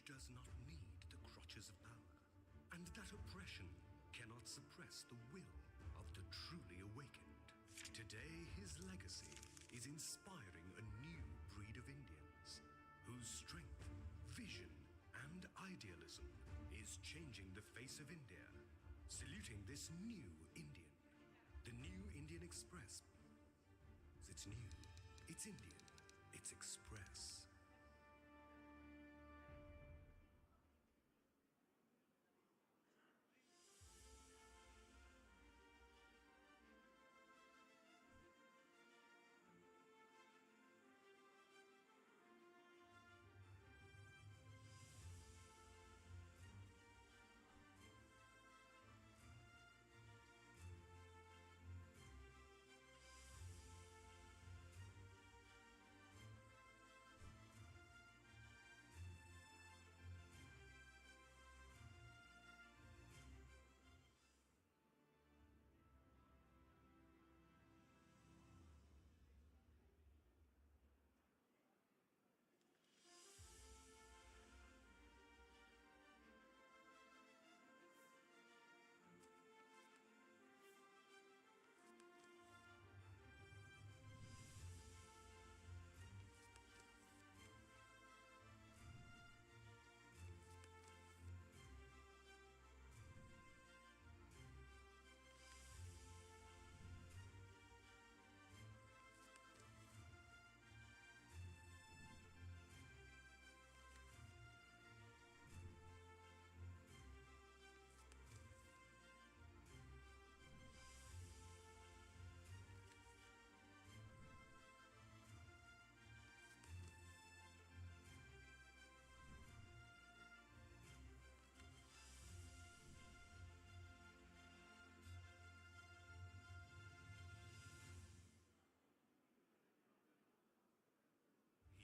does not need the crutches of power, and that oppression cannot suppress the will of the truly awakened. Today, his legacy is inspiring a new breed of Indians whose strength, vision, and idealism is changing the face of India. Saluting this new Indian, the New Indian Express. It's new, it's Indian, it's Express.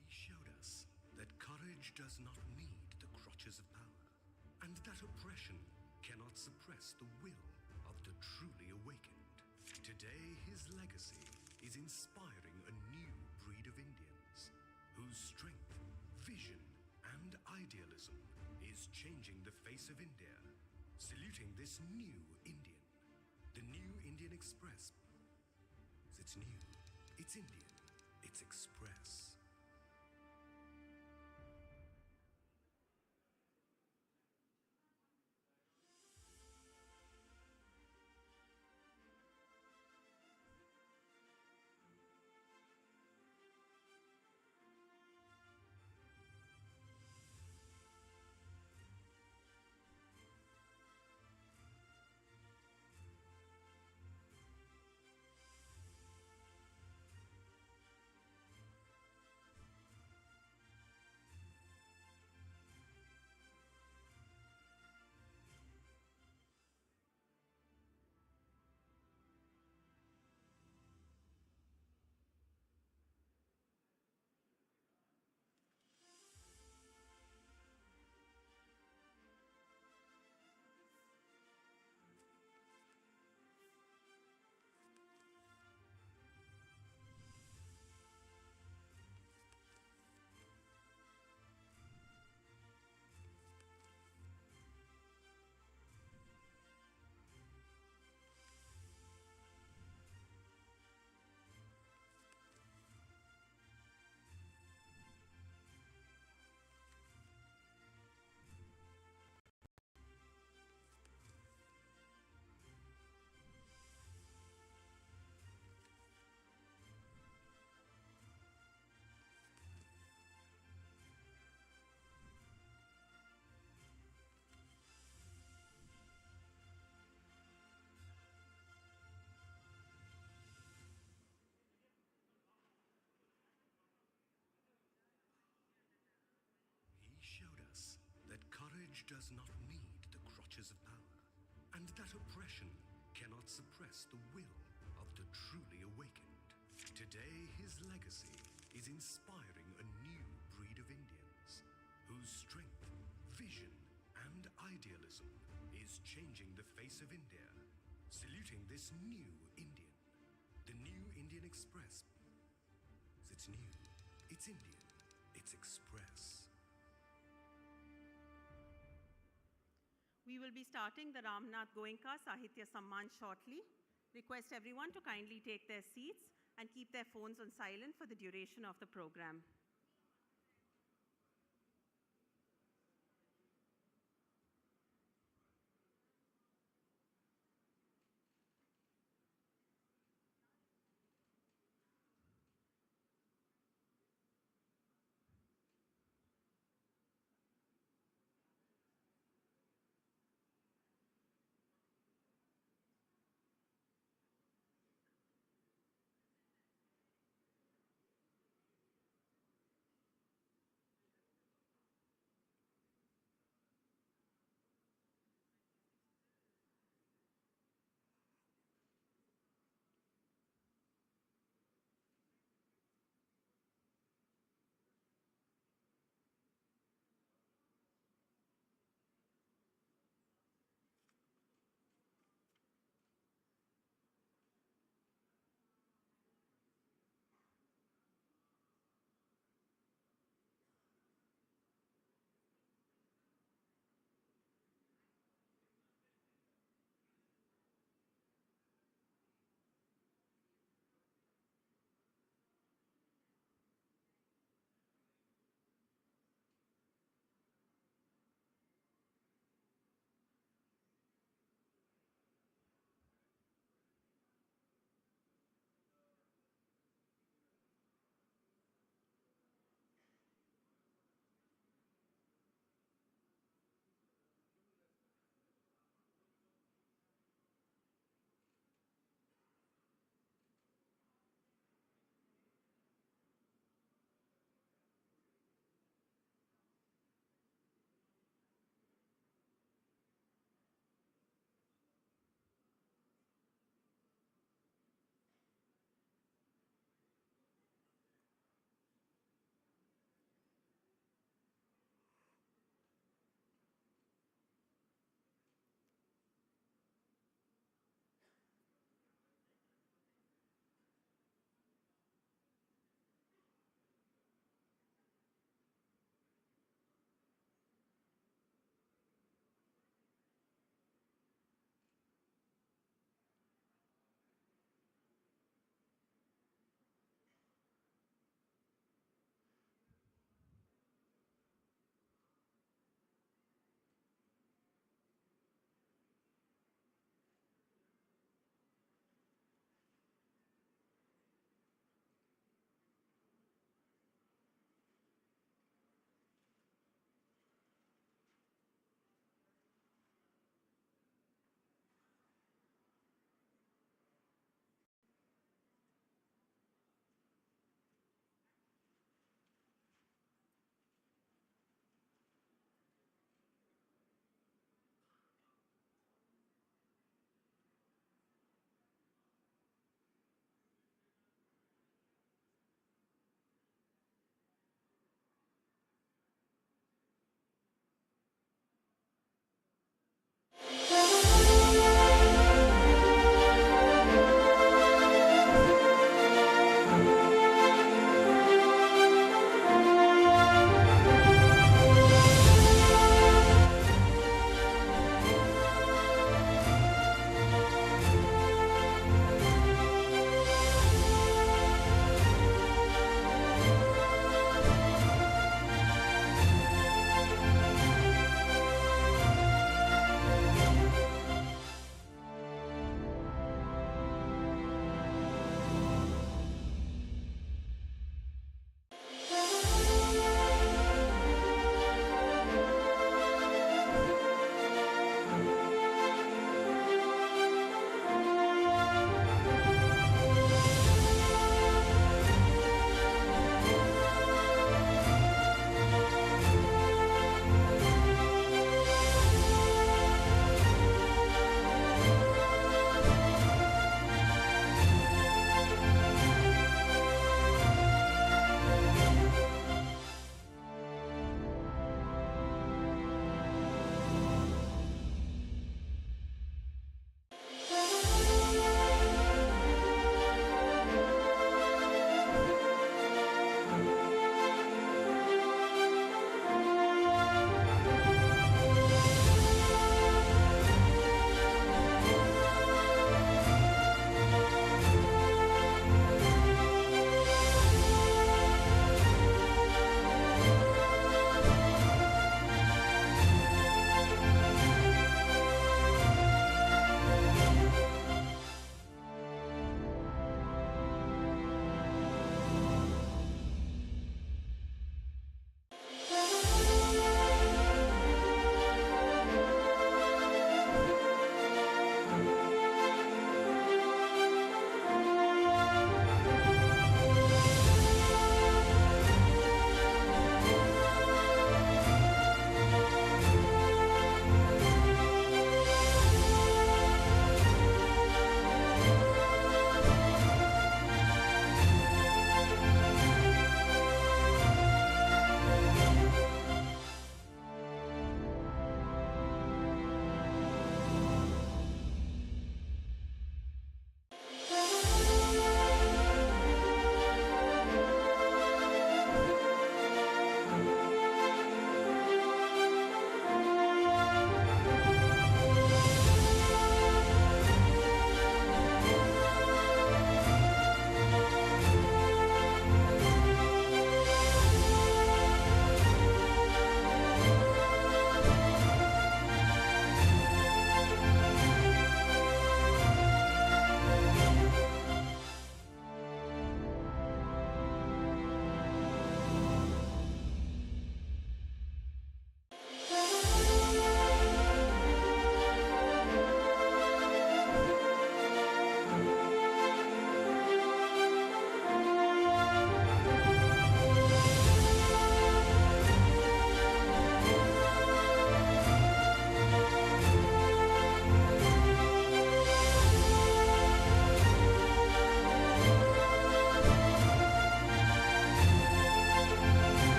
He showed us that courage does not need the crutches of power, and that oppression cannot suppress the will of the truly awakened. Today, his legacy is inspiring a new breed of Indians whose strength, vision, and idealism is changing the face of India. Saluting this new Indian, the New Indian Express. It's new, it's Indian, it's Express. He showed us that courage does not need the crutches of power, and that oppression cannot suppress the will of the truly awakened. Today, his legacy is inspiring a new breed of Indians whose strength, vision, and idealism is changing the face of India. Saluting this new Indian, the New Indian Express. It's new, it's Indian, it's Express. We will be starting the Ramnath Goenka Sahithya Samman shortly. Request everyone to kindly take their seats and keep their phones on silent for the duration of the program.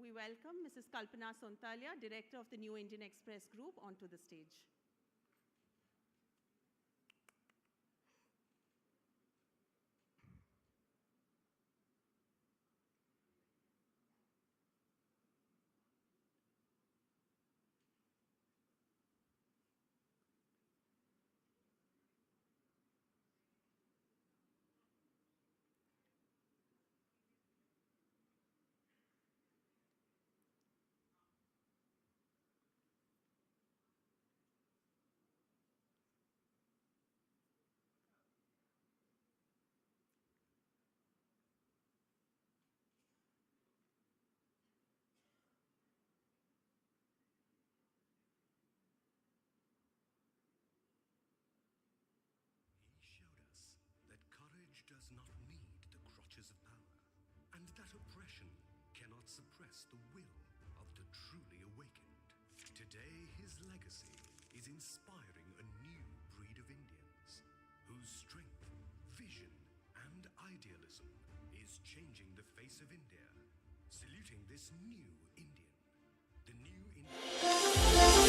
we welcome Mrs. Kalpana Sontalia, Director of the New Indian Express Group, onto the stage. He showed us that courage does not need the crutches of power, and that oppression cannot suppress the will of the truly awakened. Today, his legacy is inspiring a new breed of Indians whose strength, vision, and idealism is changing the face of India. Saluting this new Indian, the new Indian.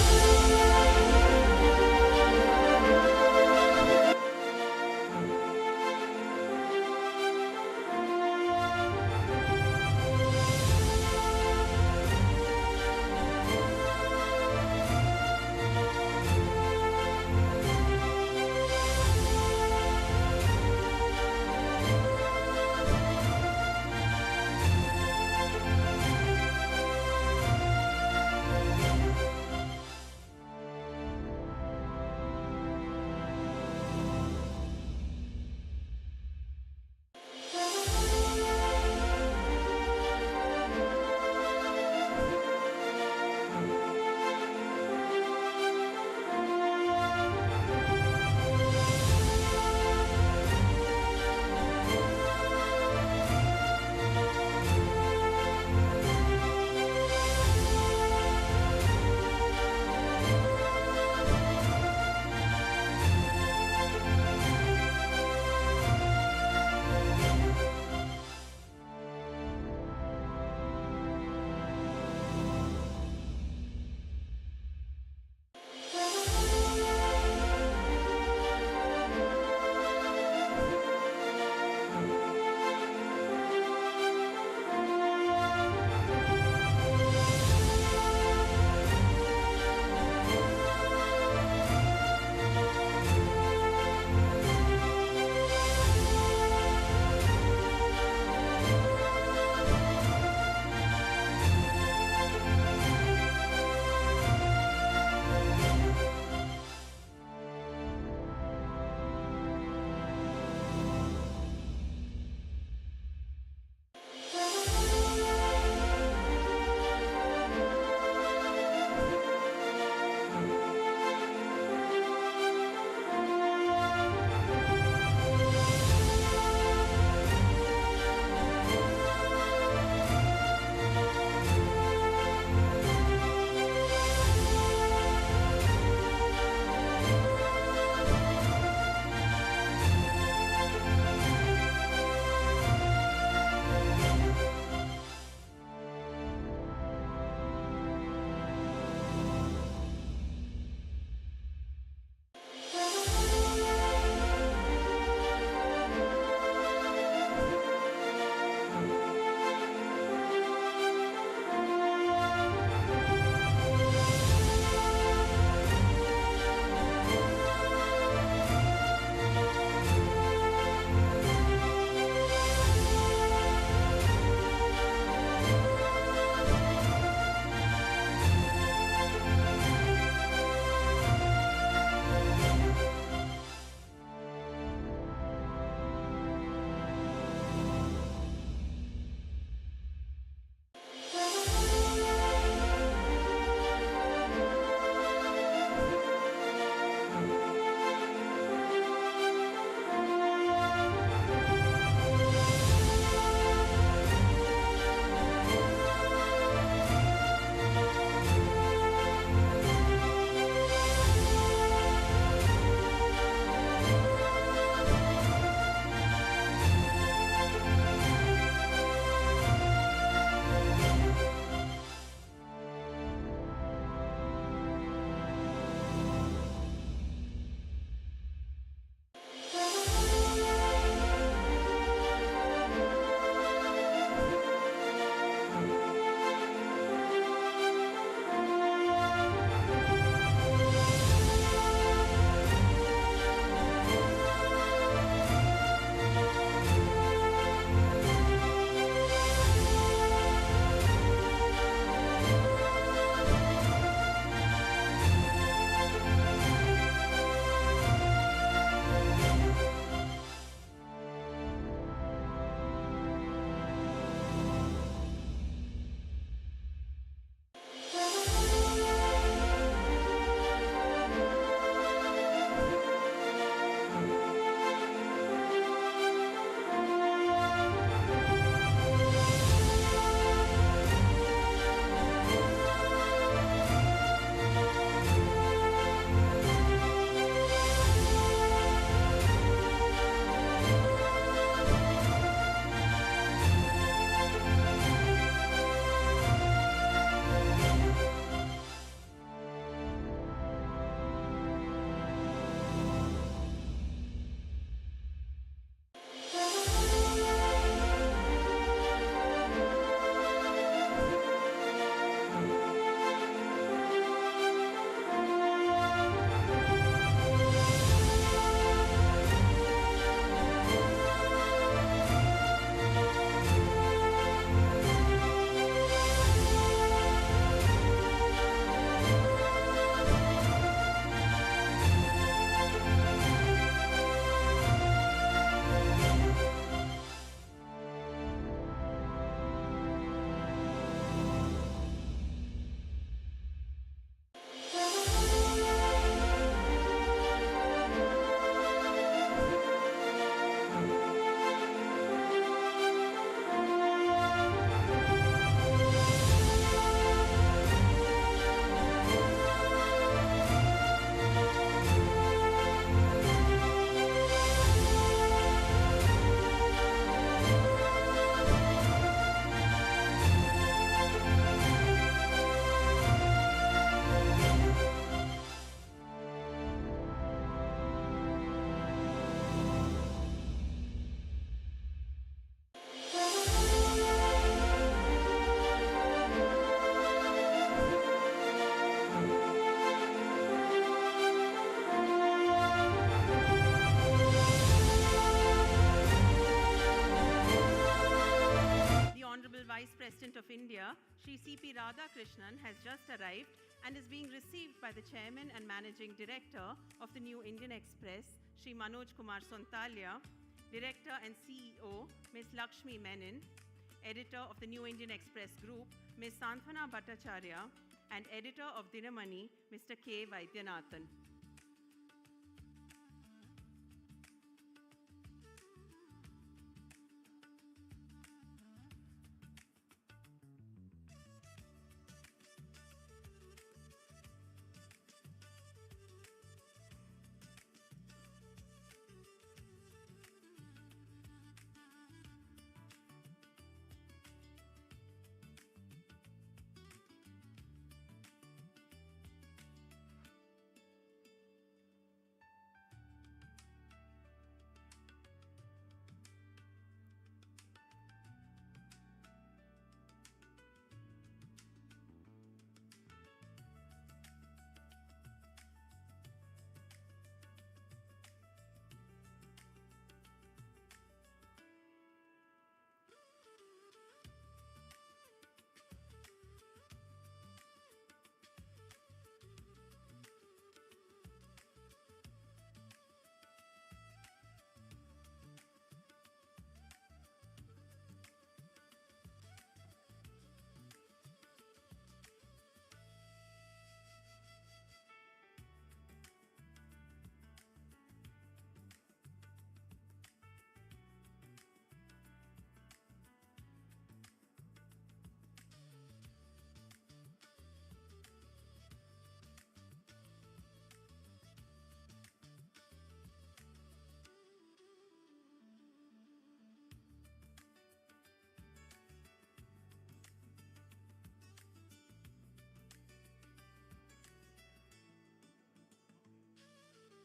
India, Shri C.P. Radhakrishnan, has just arrived and is being received by the Chairman and Managing Director of the New Indian Express, Shri Manoj Kumar Sontalia, Director and CEO, Ms. Lakshmi Menon, Editor of the New Indian Express Group, Ms. Santhana Bhattacharya, and Editor of Dinamani, Mr. K. Vaidyanathan.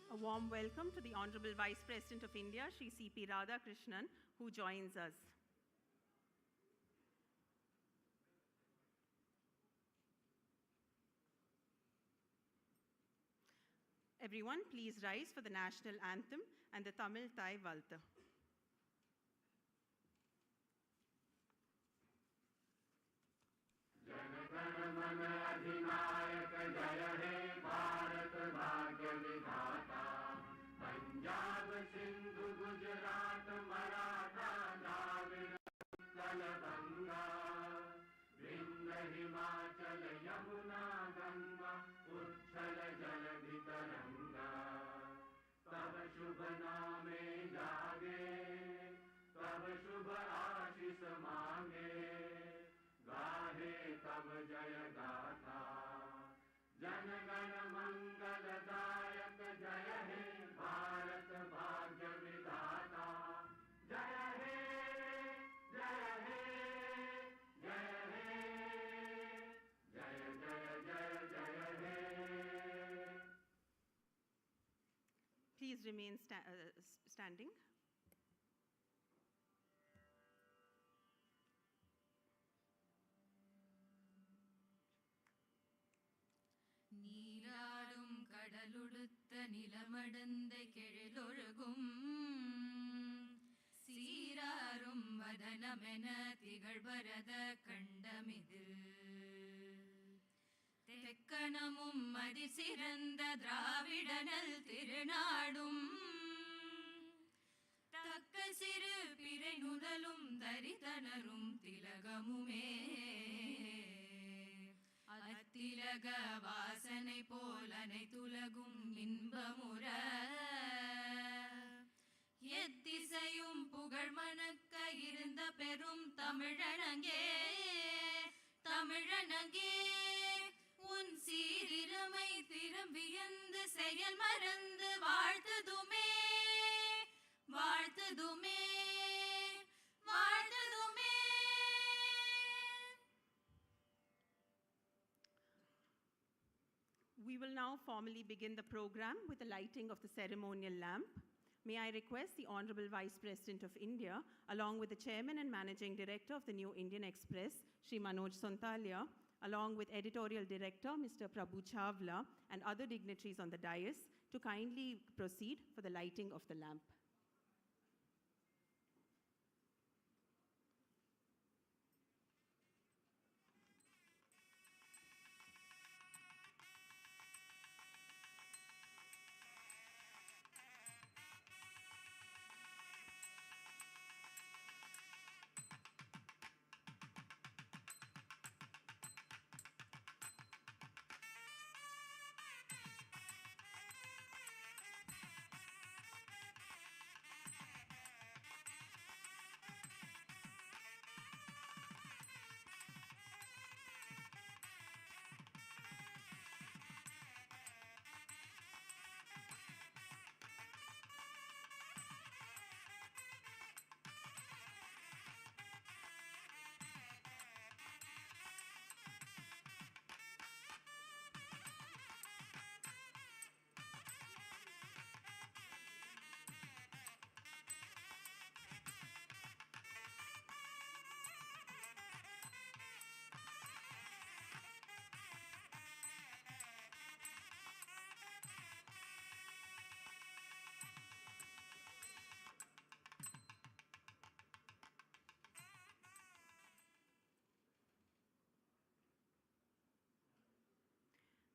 A warm welcome to the Honorable Vice President of India, Shri C.P. Radhakrishnan, who joins us. Everyone, please rise for the national anthem and the Tamil Thai Valta. Punjab Sindhu Gujarat Maratha Dravida Utkal Ganga Vindhya Himachal Yamuna Ganga उच्छल जलधि तरंगा तब शुभ नामे जागे तब शुभ आशीष मांगे गाहे तब जय गाथा जन गण मंगलदायक जय हे भारत भाग्य विधाता जय हे जय हे जय हे जय जय जय जय हे. Please remain standing. நீராடும் கடலுடுத்த நிலமடந்தை கெழிலொழுகும் சீராரும் வதனமென திகழ்பரத கண்டமிதில் தெக்கணமும் மதிசிறந்த திராவிடனல் திருநாடும் தக்க சிறு பிறை நுதலும் தரிதனரும் திலகமுமே அத்திலக வாசனை போல் அனைத்துலகும் இன்பமுற எத்திசையும் புகழ் மணக்க இருந்த பெரும் தமிழனங்கே தமிழனங்கே உன் சீரிரமை திரும்பியந்து செயல் மறந்து வாழ்த்துதுமே வாழ்த்துதுமே வாழ்த்துதுமே. We will now formally begin the program with the lighting of the ceremonial lamp. May I request the Honorable Vice President of India, along with the Chairman and Managing Director of the New Indian Express, Shri Manoj Sontalia, along with Editorial Director, Mr. Prabhu Chawla, and other dignitaries on the dais, to kindly proceed for the lighting of the lamp.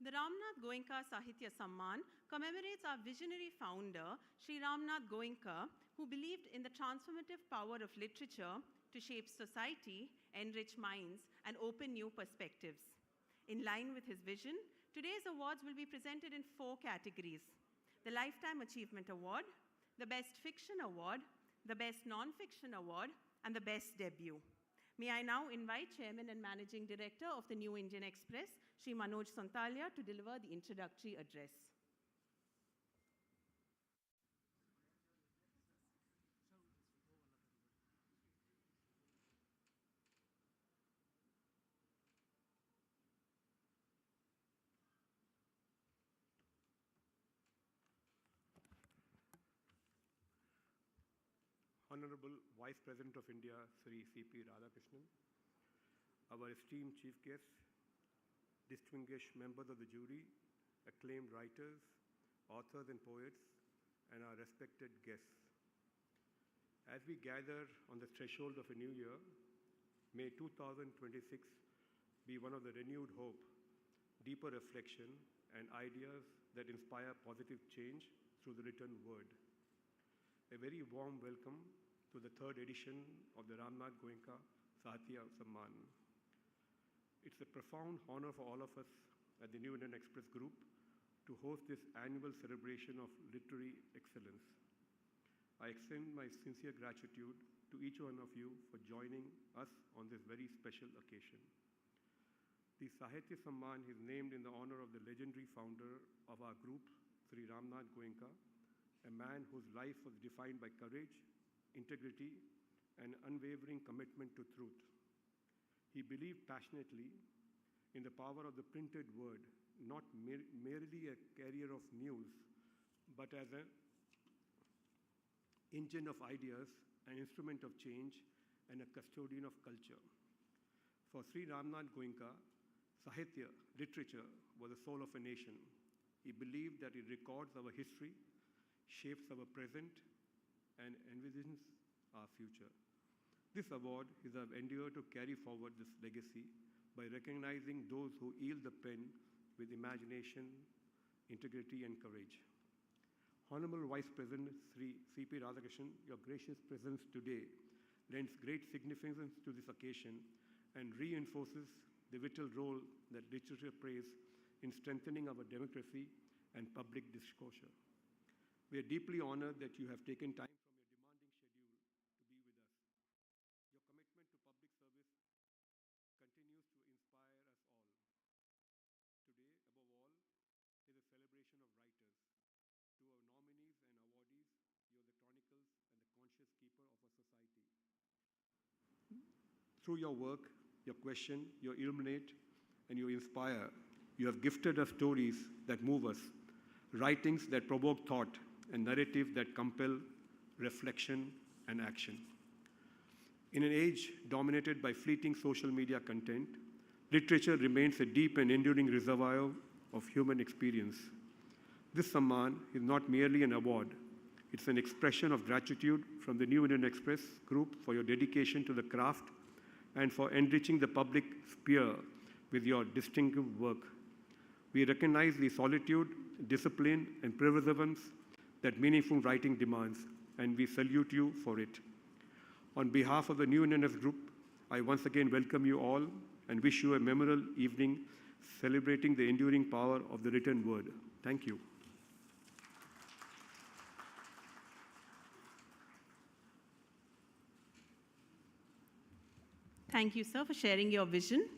The Ramnath Goenka Sahithya Samman commemorates our visionary founder, Sri Ramnath Goenka, who believed in the transformative power of literature to shape society, enrich minds, and open new perspectives. In line with his vision, today's awards will be presented in 4 categories: the Lifetime Achievement Award, the Best Fiction Award, the Best Non-Fiction Award, and the Best Debut. May I now invite Chairman and Managing Director of the New Indian Express, Shri Manoj Sontalia, to deliver the introductory address. Honorable Vice President of India, Sri P Radhakrishnan, our esteemed chief guests, distinguished members of the jury, acclaimed writers, authors and poets, and our respected guests. As we gather on the threshold of a new year, may 2026 be one of the renewed hope, deeper reflection, and ideas that inspire positive change through the written word. A very warm welcome to the 3rd edition of the Ramnath Goenka Sahithya Samman. It's a profound honor for all of us at the New Indian Express Group to host this annual celebration of literary excellence. I extend my sincere gratitude to each one of you for joining us on this very special occasion. The Sahithya Samman is named in the honor of the legendary founder of our group, Sri Ramnath Goenka, a man whose life was defined by courage, integrity, and unwavering commitment to truth. He believed passionately in the power of the printed word, not merely a carrier of news, but as an engine of ideas, an instrument of change, and a custodian of culture. For Sri Ramnath Goenka, Sahithya, literature, was the soul of a nation. He believed that it records our history, shapes our present, and envisions our future. This award is our endeavor to carry forward this legacy by recognizing those who wield the pen with imagination, integrity, and courage. Honorable Vice President Sri P Radhakrishnan, your gracious presence today lends great significance to this occasion and reinforces the vital role that literature plays in strengthening our democracy and public discourse. We are deeply honored that you have taken time from your demanding schedule to be with us. Your commitment to public service continues to inspire us all. Today, above all, is a celebration of writers. To our nominees and awardees, you are the chronicles and the conscious keeper of our society. Through your work, your question, you illuminate, and you inspire. You have gifted us stories that move us, writings that provoke thought, and narratives that compel reflection and action. In an age dominated by fleeting social media content, literature remains a deep and enduring reservoir of human experience. This Samman is not merely an award, it's an expression of gratitude from the New Indian Express Group for your dedication to the craft and for enriching the public sphere with your distinctive work. We recognize the solitude, discipline, and perseverance that meaningful writing demands, and we salute you for it. On behalf of the New Indian Express Group, I once again welcome you all and wish you a memorable evening celebrating the enduring power of the written word. Thank you. Thank you, sir, for sharing your vision.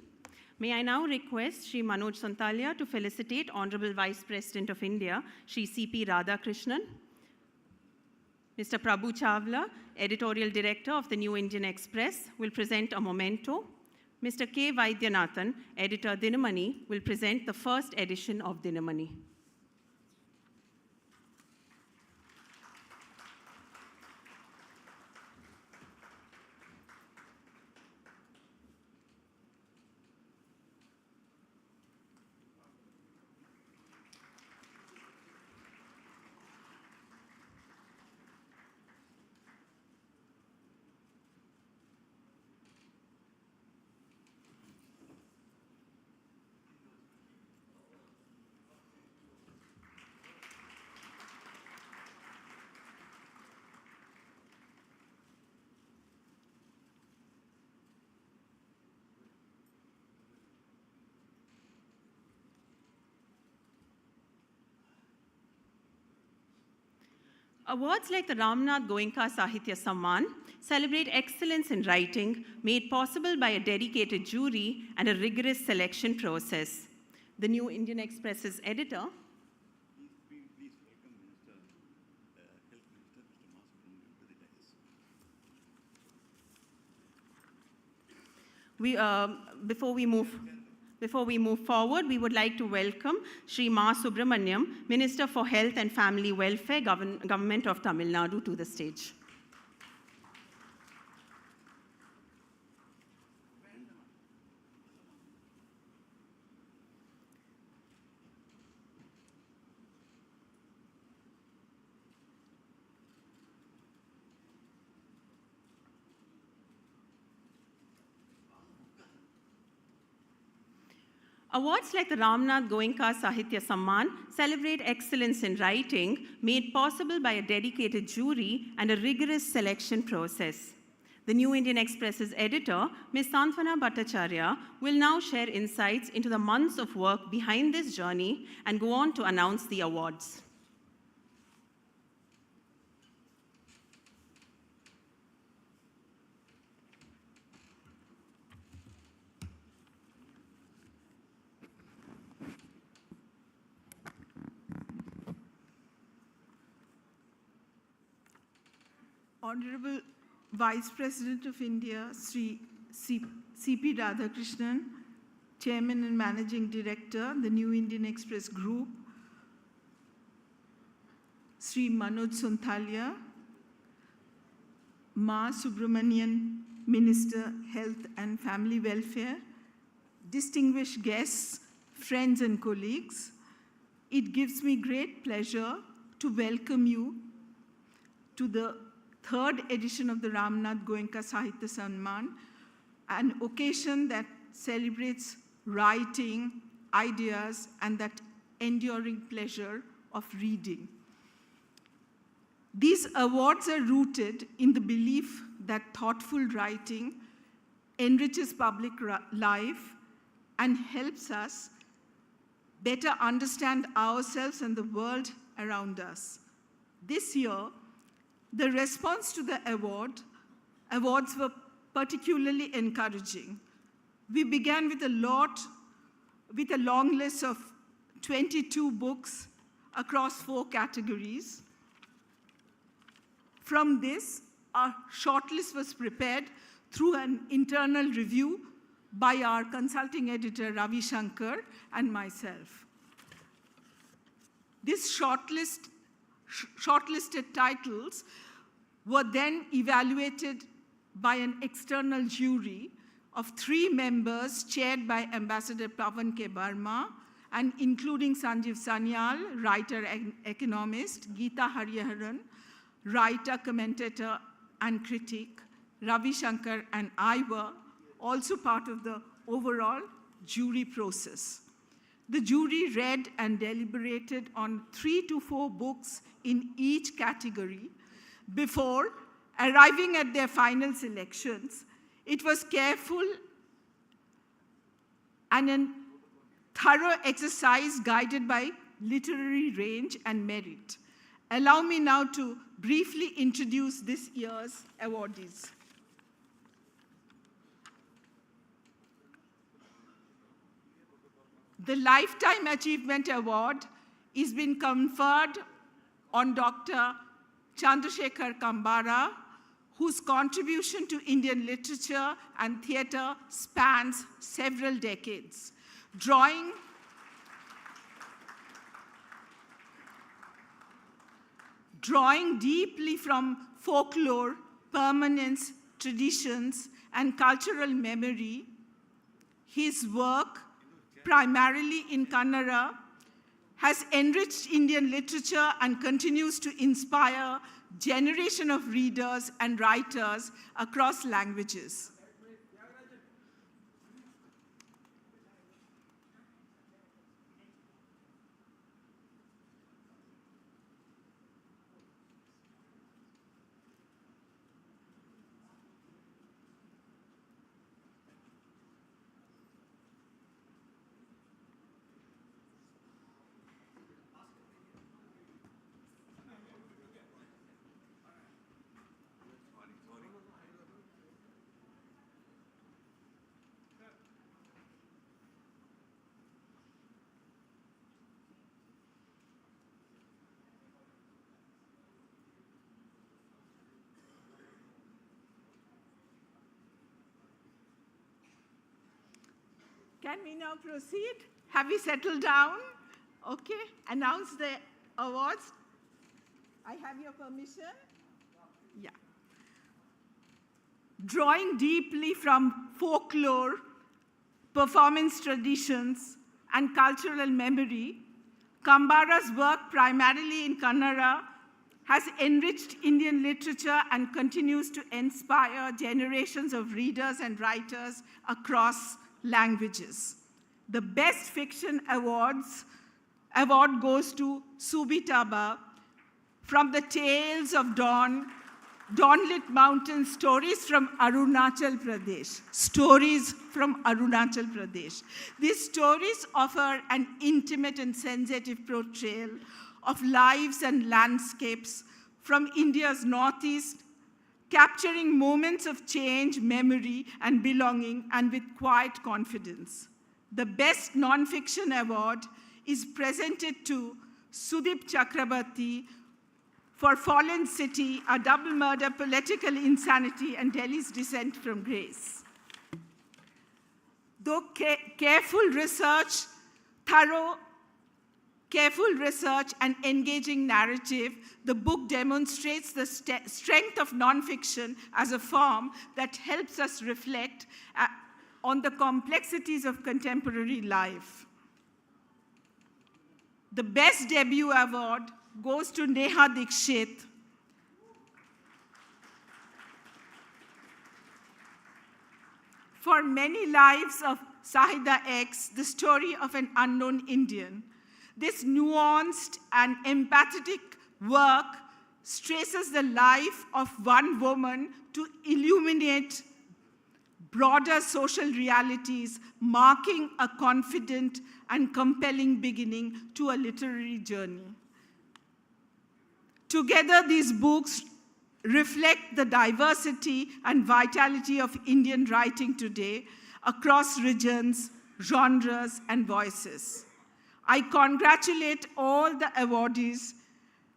May I now request Shri Manoj Sontalia to felicitate Honorable Vice President of India, Shri P Radhakrishnan. Mr. Prabhu Chawla, Editorial Director of the New Indian Express, will present a memento. Mr. K. Vaidyanathan, Editor Dinamani, will present the first edition of Dinamani. Awards like the Ramnath Goenka Sahithya Samman celebrate excellence in writing made possible by a dedicated jury and a rigorous selection process. The New Indian Express's editor, Please welcome Minister, Health Minister, Mr. Mas to the dais. Before we move forward, we would like to welcome Shri Ma Subramaniam, Minister for Health and Family Welfare, Government of Tamil Nadu, to the stage. Awards like the Ramnath Goenka Sahithya Samman celebrate excellence in writing made possible by a dedicated jury and a rigorous selection process. The New Indian Express's editor, Ms. Santhana Bhattacharya, will now share insights into the months of work behind this journey and go on to announce the awards. Honorable Vice President of India, Sri C.P. Radhakrishnan, Chairman and Managing Director, the New Indian Express Group, Sri Manoj Sonthalia, Ma Subramanian, Minister, Health and Family Welfare, distinguished guests, friends and colleagues, it gives me great pleasure to welcome you to the third edition of the Ramnath Goenka Sahithya Samman, an occasion that celebrates writing, ideas, and that enduring pleasure of reading. These awards are rooted in the belief that thoughtful writing enriches public life and helps us better understand ourselves and the world around us. This year, the response to the awards were particularly encouraging. We began with a long list of 22 books across 4 categories. From this, our shortlist was prepared through an internal review by our consulting editor, Ravi Shankar, and myself. This shortlisted titles were then evaluated by an external jury of 3 members chaired by Ambassador Pawan K. Burma and including Sanjeev Sanyal, writer and economist, Geeta Hariharan, writer, commentator and critic, Ravi Shankar and I were also part of the overall jury process. The jury read and deliberated on 3 to 4 books in each category before arriving at their final selections. It was careful and a thorough exercise guided by literary range and merit. Allow me now to briefly introduce this year's awardees. The Lifetime Achievement Award is being conferred on Dr. Chandrasekhar Kambara, whose contribution to Indian literature and theatre spans several decades, drawing deeply from folklore, permanence, traditions, and cultural memory. His work, primarily in Kannada, has enriched Indian literature and continues to inspire generation of readers and writers across languages. Can we now proceed? Have we settled down? Okay, announce the awards. I have your permission? Yeah. Drawing deeply from folklore, performance traditions, and cultural memory, Kambara's work, primarily in Kannada, has enriched Indian literature and continues to inspire generations of readers and writers across languages. The Best Fiction award goes to Subitaba from the Tales of Dawnlit Mountain, Stories from Arunachal Pradesh. Stories from Arunachal Pradesh. These stories offer an intimate and sensitive portrayal of lives and landscapes from India's northeast, capturing moments of change, memory, and belonging, and with quiet confidence. The Best Nonfiction award is presented to Sudip Chakrabarti for Fallen City, A Double Murder, Political Insanity, and Delhi's Descent from Grace. Though careful research and engaging narrative, the book demonstrates the strength of nonfiction as a form that helps us reflect on the complexities of contemporary life. The Best Debut award goes to Neha Dikshit for Many Lives of Sahida X, the story of an unknown Indian. This nuanced and empathetic work stresses the life of one woman to illuminate broader social realities, marking a confident and compelling beginning to a literary journey. Together, these books reflect the diversity and vitality of Indian writing today across regions, genres, and voices. I congratulate all the awardees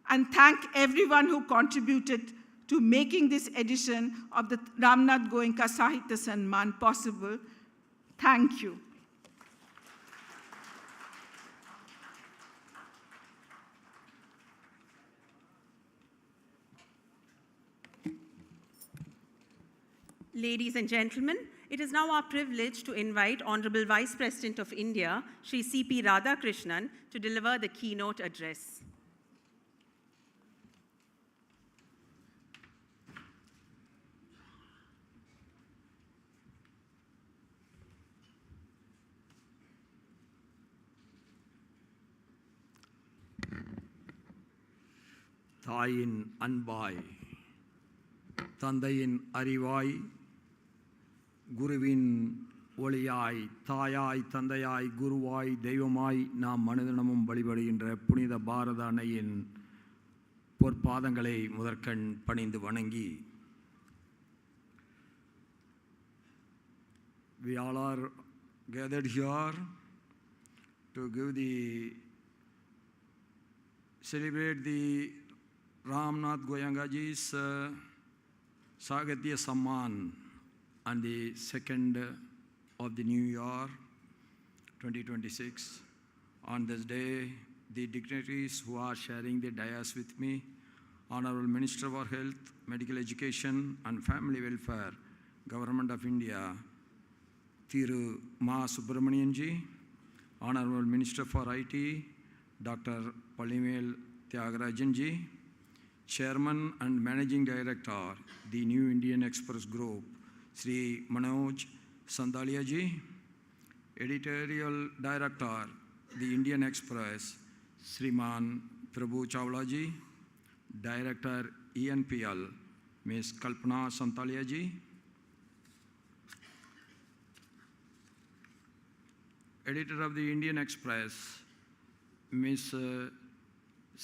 and thank everyone who contributed to making this edition of the Ramnath Goenka Sahithya Samman possible. Thank you. Ladies and gentlemen, it is now our privilege to invite Honorable Vice President of India, Shri C.P. Radhakrishnan, to deliver the keynote address. தாயின் அன்பாய், தந்தையின் அறிவாய், குருவின் ஒளியாய், தாயாய், தந்தையாய், குருவாய், தெய்வமாய் நாம் மனிதனமும் வழிபடுகின்ற புனித பாரத அன்னையின் பொற்பாதங்களை முதற்கண் பணிந்து வணங்கி, we all are gathered here to celebrate the Ramnath Goenka ji's Sahithya Samman on the 2nd of the new year, 2026. On this day, the dignitaries who are sharing the dais with me, Honorable Minister for Health, Medical Education and Family Welfare, Government of India, Thiru Ma Subramanian ji, Honorable Minister for IT, Dr. Pallivel Tyagarajan ji, Chairman and Managing Director, the New Indian Express Group, Sri Manoj Sandalia ji, Editorial Director, the Indian Express, Sriman Prabhu Chawla ji, Director ENPL, Ms. Kalpana Santalia ji, Editor of the Indian Express, Ms.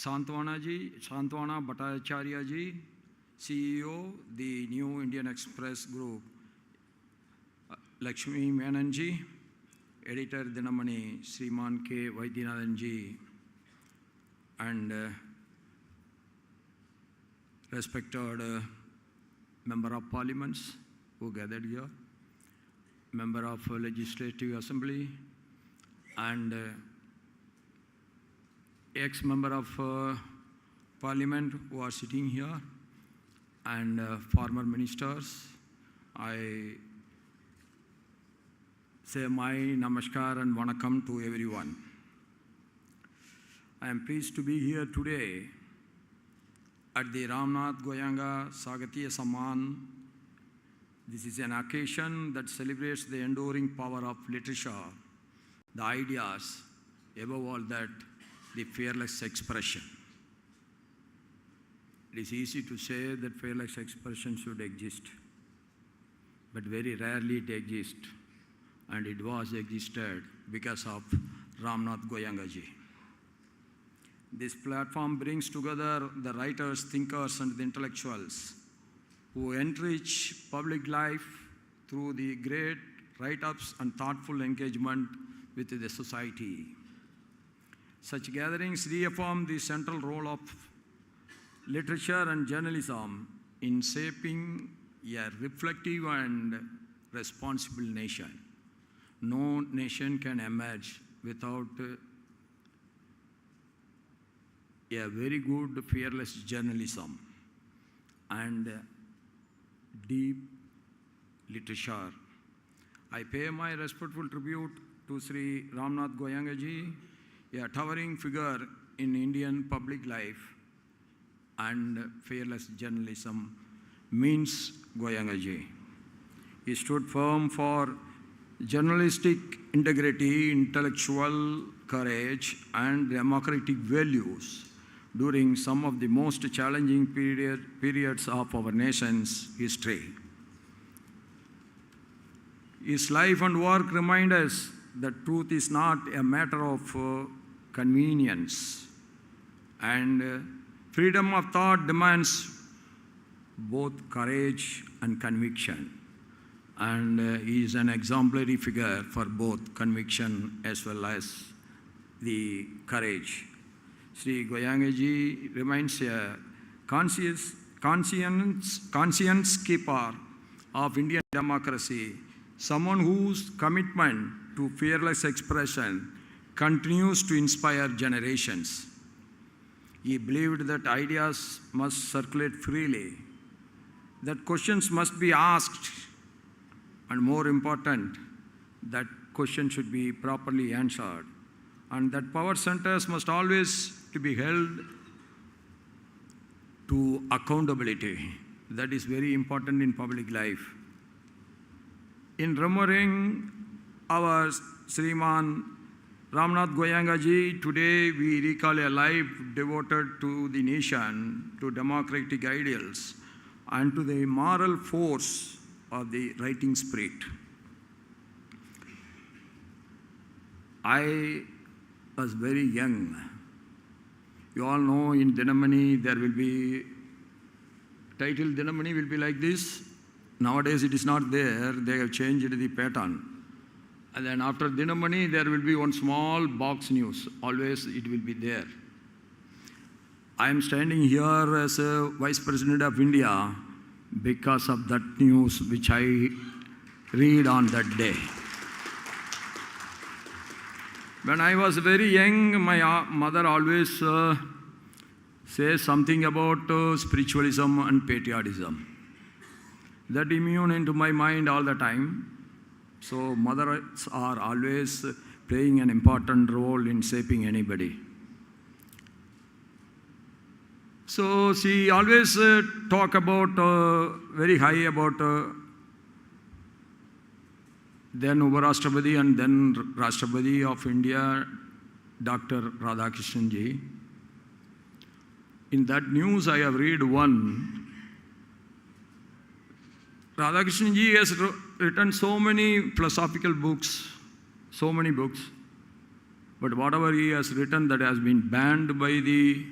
Santwana Bhattacharya ji, CEO, the New Indian Express Group, Lakshmi Menon ji, Editor Dinamani Sriman K. Vaidyanathan ji, and respected Member of Parliaments who gathered here. member of Legislative Assembly, and ex-member of Parliament who are sitting here, and former ministers. I say my namaskar and vanakkam to everyone. I am pleased to be here today at the Ramnath Goenka Sahithya Samman. This is an occasion that celebrates the enduring power of literature, the ideas, above all that, the fearless expression. It is easy to say that fearless expression should exist, but very rarely it exists, and it was existed because of Ramnath Goenka ji. This platform brings together the writers, thinkers, and the intellectuals who enrich public life through the great write-ups and thoughtful engagement with the society. Such gatherings reaffirm the central role of literature and journalism in shaping a reflective and responsible nation. No nation can emerge without a very good, fearless journalism and deep literature. I pay my respectful tribute to Sri Ramnath Goenka ji, a towering figure in Indian public life, and fearless journalism means Goenka ji. He stood firm for journalistic integrity, intellectual courage, and democratic values during some of the most challenging periods of our nation's history. His life and work remind us that truth is not a matter of convenience, and freedom of thought demands both courage and conviction. And he is an exemplary figure for both conviction as well as the courage. Sri Goenka ji remains a conscience keeper of Indian democracy, someone whose commitment to fearless expression continues to inspire generations. He believed that ideas must circulate freely, that questions must be asked, and more important, that questions should be properly answered, and that power centers must always be held to accountability. That is very important in public life. In remembering our Sriman Ramnath Goenka ji, today we recall a life devoted to the nation, to democratic ideals, and to the moral force of the writing spirit. I was very young. You all know in Dinamani there will be, title Dinamani will be like this. Nowadays it is not there, they have changed the pattern. And then after Dinamani there will be one small box news, always it will be there. I am standing here as a Vice President of India because of that news which I read on that day. When I was very young, my mother always says something about spiritualism and patriotism. That immune into my mind all the time. So mothers are always playing an important role in shaping anybody. So she always talk about very high about then Uparashtrapati and then Rashtrapati of India, Dr. Radhakrishnana ji. In that news I have read one. Radhakrishnana ji has written so many philosophical books, so many books, but whatever he has written that has been banned by the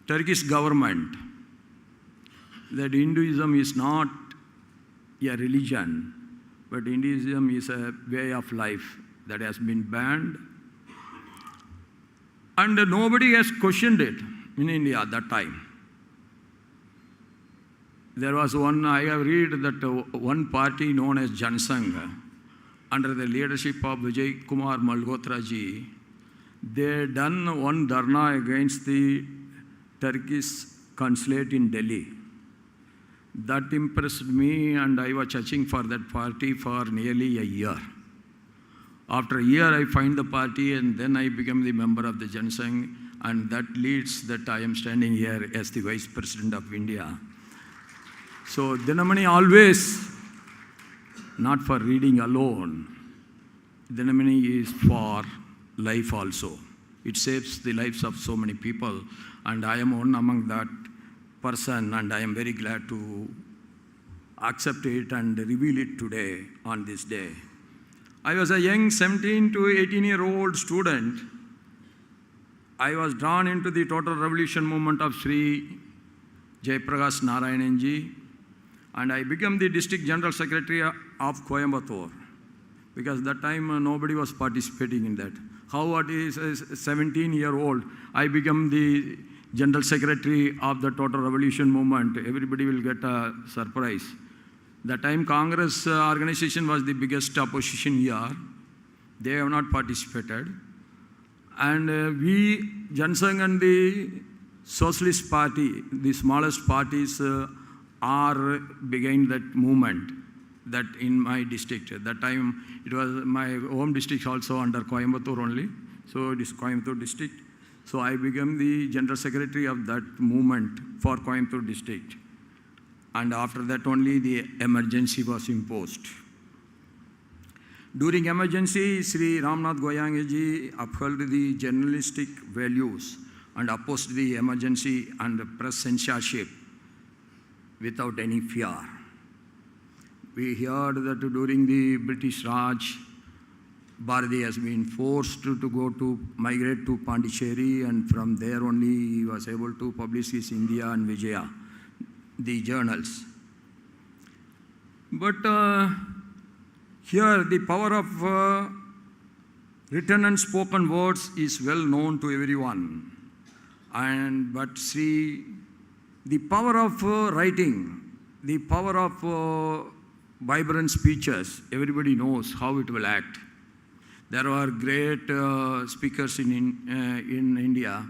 Turkish government, that Hinduism is not a religion, but Hinduism is a way of life that has been banned. And nobody has questioned it in India at that time. there was one, I have read that one party known as Jansangh, under the leadership of Vijay Kumar Malhotra ji, they done one dharna against the Turkish consulate in Delhi. That impressed me, and I was searching for that party for nearly a year. After a year, I find the party, and then I became the member of the Jansangh, and that leads that I am standing here as the Vice President of India. So Dinamani always, not for reading alone, Dinamani is for life also. It saves the lives of so many people, and I am one among that person, and I am very glad to accept it and reveal it today on this day. I was a young 17 to 18-year-old student. I was drawn into the total revolution movement of Sri Jayaprakash Narayananji, and I became the district general secretary of Coimbatore, because that time nobody was participating in that. How at a 17-year-old, I became the general secretary of the total revolution movement. Everybody will get a surprise. That time Congress organization was the biggest opposition here. They have not participated. And we, Jansangh and the Socialist Party, the smallest parties, are behind that movement. That in my district. At that time, it was my home district also under Coimbatore only. So it is Coimbatore district. So I became the general secretary of that movement for Coimbatore district. And after that only the emergency was imposed. During emergency, Sri Ramnath Goenka ji upheld the journalistic values and opposed the emergency and press censorship without any fear. We heard that during the British Raj, Bharati has been forced to migrate to Pondicherry, and from there only he was able to publish his India and Vijaya, the journals. But here the power of written and spoken words is well known to everyone. But the power of writing, the power of vibrant speeches, everybody knows how it will act. There are great speakers in India,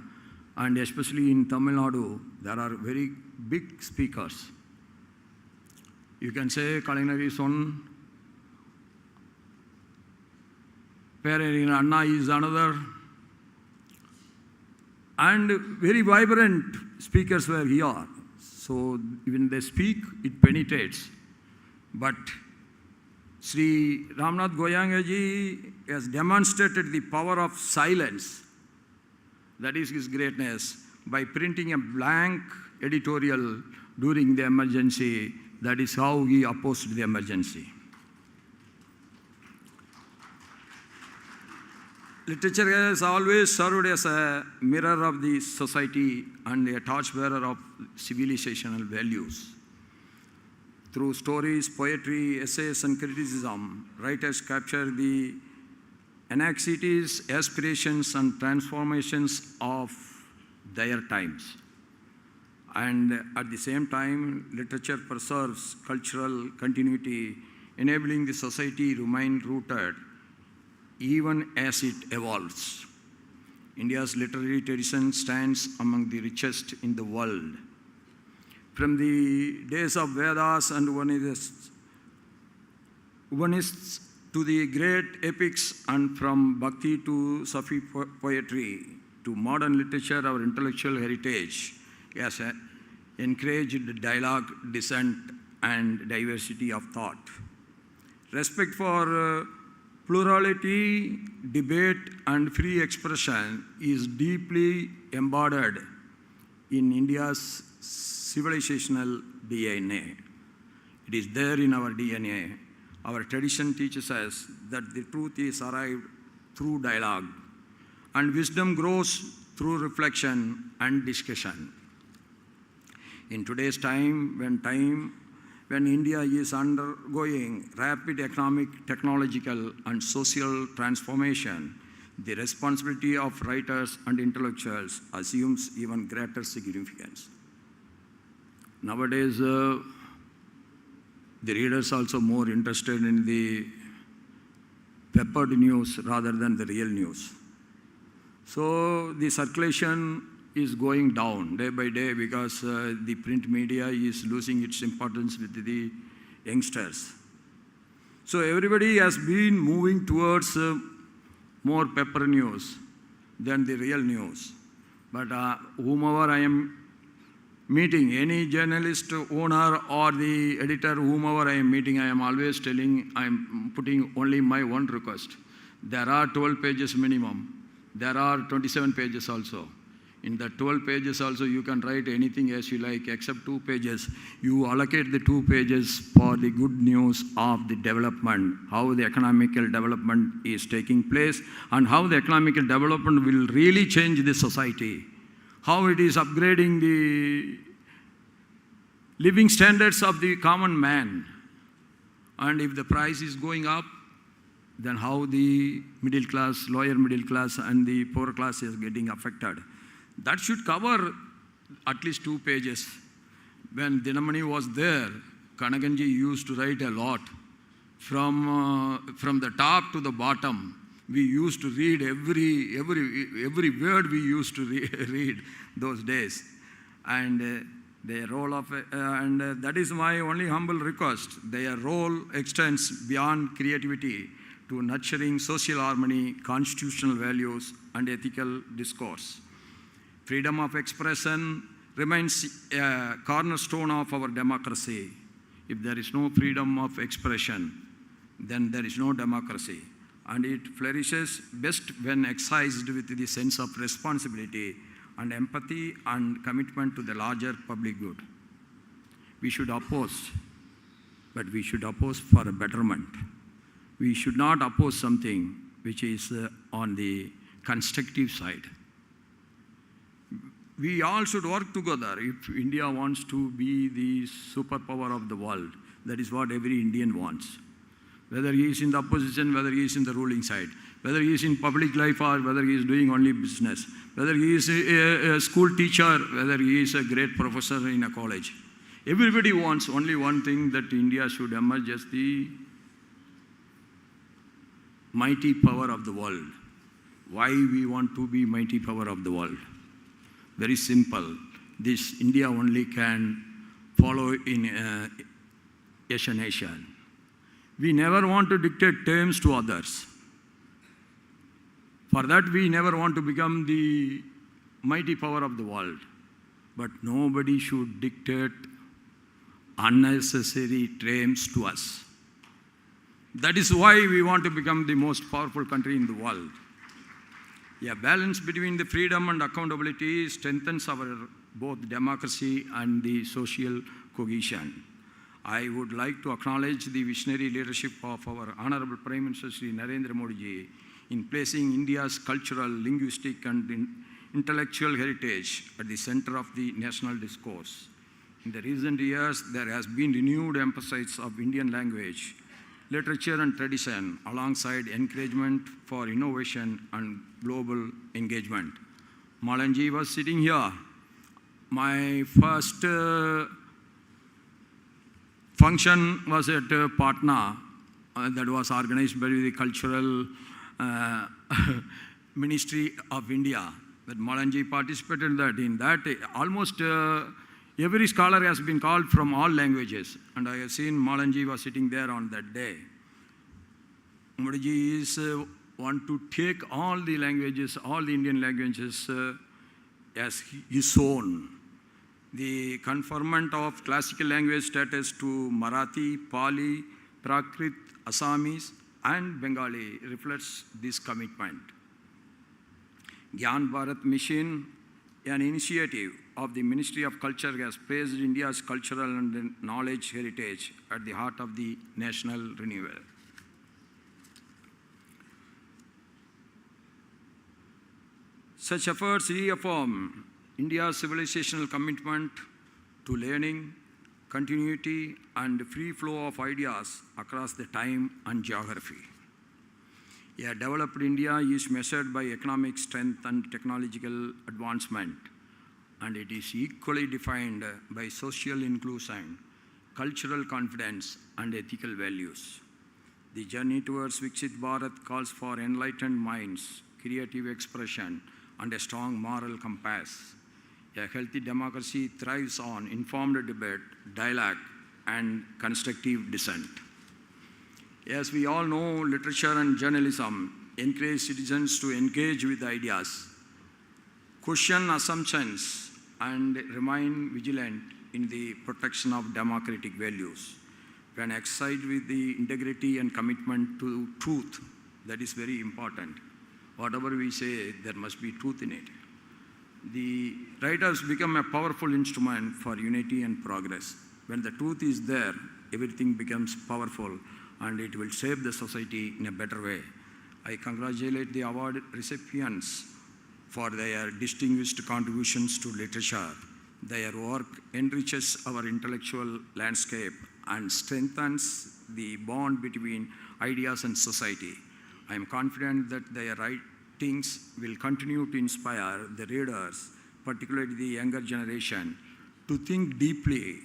and especially in Tamil Nadu, there are very big speakers. You can say Kalaignar is one, Pereira Anna is another, and very vibrant speakers were here. So when they speak, it penetrates. But Sri Ramnath Goenka ji has demonstrated the power of silence, that is his greatness, by printing a blank editorial during the emergency. That is how he opposed the emergency. Literature has always served as a mirror of the society and a torchbearer of civilizational values. Through stories, poetry, essays, and criticism, writers capture the anxieties, aspirations, and transformations of their times. And at the same time, literature preserves cultural continuity, enabling the society to remain rooted even as it evolves. India's literary tradition stands among the richest in the world. From the days of Vedas and Upanishads to the great epics, and from Bhakti to Sufi poetry to modern literature, our intellectual heritage has encouraged dialogue, dissent, and diversity of thought. Respect for plurality, debate, and free expression is deeply embodied in India's civilizational DNA. It is there in our DNA. Our tradition teaches us that the truth is arrived through dialogue, and wisdom grows through reflection and discussion. In today's time, when India is undergoing rapid economic, technological, and social transformation, the responsibility of writers and intellectuals assumes even greater significance. Nowadays, the readers also more interested in the peppered news rather than the real news. So the circulation is going down day by day because the print media is losing its importance with the youngsters. So everybody has been moving towards more pepper news than the real news. But whomever I am meeting, any journalist owner or the editor, whomever I am meeting, I am always telling, I am putting only my one request. There are 12 pages minimum. There are 27 pages also. In the 12 pages also, you can write anything as you like, except 2 pages. You allocate the 2 pages for the good news of the development, how the economical development is taking place, and how the economical development will really change the society, how it is upgrading the living standards of the common man. And if the price is going up, then how the middle class, lower middle class, and the poor class is getting affected. That should cover at least 2 pages. When Dinamani was there, Kanaganji used to write a lot. From the top to the bottom, we used to read every word we used to read those days. And their role of, and that is my only humble request. Their role extends beyond creativity to nurturing social harmony, constitutional values, and ethical discourse. Freedom of expression remains a cornerstone of our democracy. If there is no freedom of expression, then there is no democracy. And it flourishes best when exercised with the sense of responsibility and empathy and commitment to the larger public good. We should oppose, but we should oppose for a betterment. We should not oppose something which is on the constructive side. We all should work together if India wants to be the superpower of the world. That is what every Indian wants. Whether he is in the opposition, whether he is in the ruling side, whether he is in public life or whether he is doing only business, whether he is a school teacher, whether he is a great professor in a college. Everybody wants only one thing, that India should emerge as the mighty power of the world. Why we want to be mighty power of the world? Very simple. This India only can follow in Asian nation. We never want to dictate terms to others. For that, we never want to become the mighty power of the world. But nobody should dictate unnecessary terms to us. That is why we want to become the most powerful country in the world. A balance between the freedom and accountability strengthens our both democracy and the social cohesion. I would like to acknowledge the visionary leadership of our Honorable Prime Minister Shri Narendra Modi ji in placing India's cultural, linguistic, and intellectual heritage at the center of the national discourse. In the recent years, there has been renewed emphasis of Indian language, literature, and tradition, alongside encouragement for innovation and global engagement. Malanji was sitting here. My first function was at Patna that was organized by the Cultural Ministry of India. That Malanji participated in that. Almost every scholar has been called from all languages, and I have seen Malanji was sitting there on that day. Modiji is want to take all the languages, all the Indian languages as his own. The conferment of classical language status to Marathi, Pali, Prakrit, Assamese, and Bengali reflects this commitment. Gyan Bharat Mission, an initiative of the Ministry of Culture, has placed India's cultural and knowledge heritage at the heart of the national renewal. Such efforts reaffirm India's civilizational commitment to learning, continuity, and free flow of ideas across the time and geography. A developed India is measured by economic strength and technological advancement, and it is equally defined by social inclusion cultural confidence, and ethical values. The journey towards Viksit Bharat calls for enlightened minds, creative expression, and a strong moral compass. A healthy democracy thrives on informed debate, dialogue, and constructive dissent. As we all know, literature and journalism encourage citizens to engage with ideas, question assumptions, and remain vigilant in the protection of democratic values. When exercised with the integrity and commitment to truth, that is very important. Whatever we say, there must be truth in it. The right has become a powerful instrument for unity and progress. When the truth is there, everything becomes powerful and it will shape the society in a better way. I congratulate the award recipients for their distinguished contributions to literature. Their work enriches our intellectual landscape and strengthens the bond between ideas and society. I am confident that their writings will continue to inspire the readers, particularly the younger generation, to think deeply,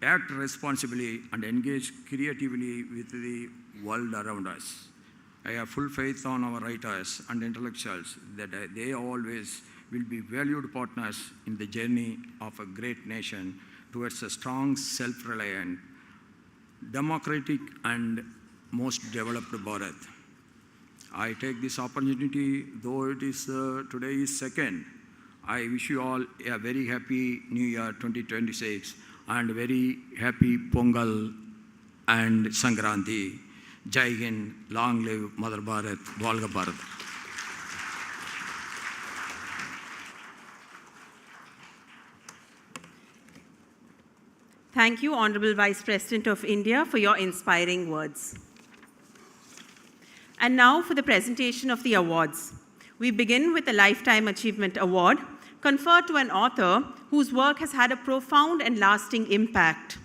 act responsibly, and engage creatively with the world around us. I have full faith on our writers and intellectuals that they always will be valued partners in the journey of a great nation towards a strong, self-reliant, democratic, and most developed Bharat. I take this opportunity, though it is today is second, I wish you all a very happy New Year 2026 and very happy Pongal and Sankranti. Jai Hind, long live Mother Bharat, Valga Bharat. Thank you, Honorable Vice President of India, for your inspiring words. And now for the presentation of the awards. We begin with the Lifetime Achievement Award, conferred to an author whose work has had a profound and lasting impact.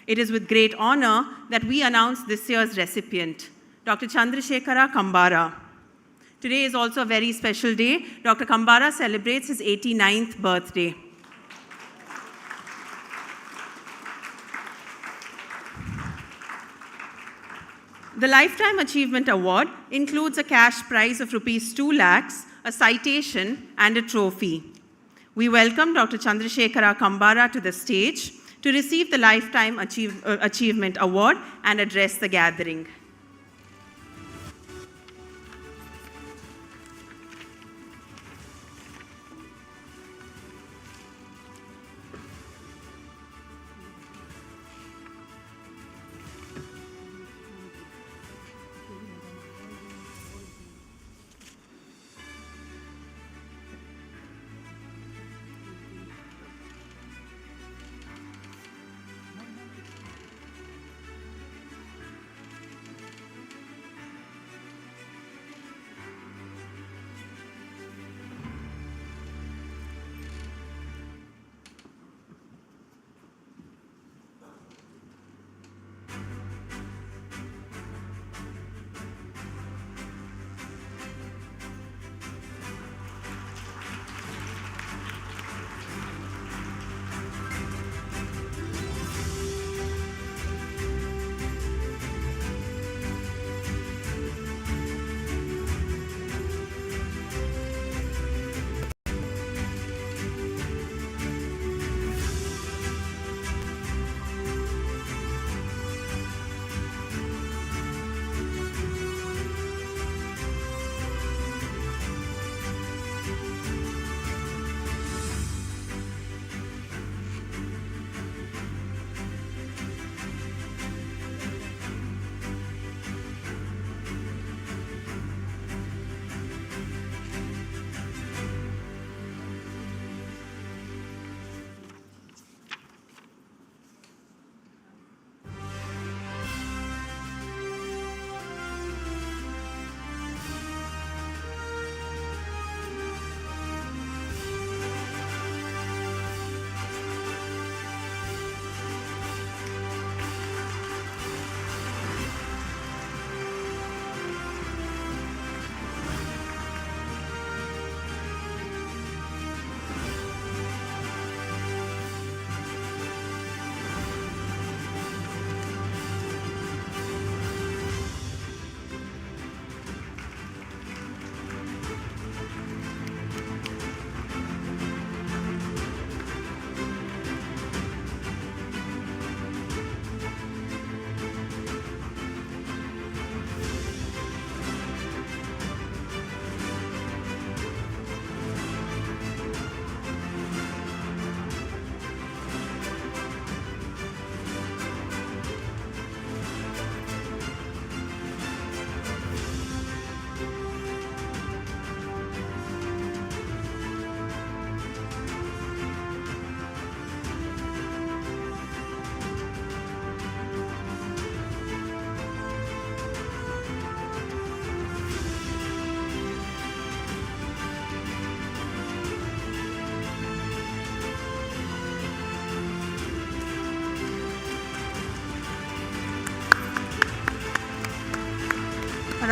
It is with great honor that we announce this year's recipient, Dr. Chandrasekhara Kambara. Today is also a very special day. Dr. Kambara celebrates his 89th birthday. The Lifetime Achievement Award includes a cash prize of Rs 2 lakhs, a citation, and a trophy. We welcome Dr. Chandrasekhara Kambara to the stage to receive the Lifetime Achievement Award and address the gathering.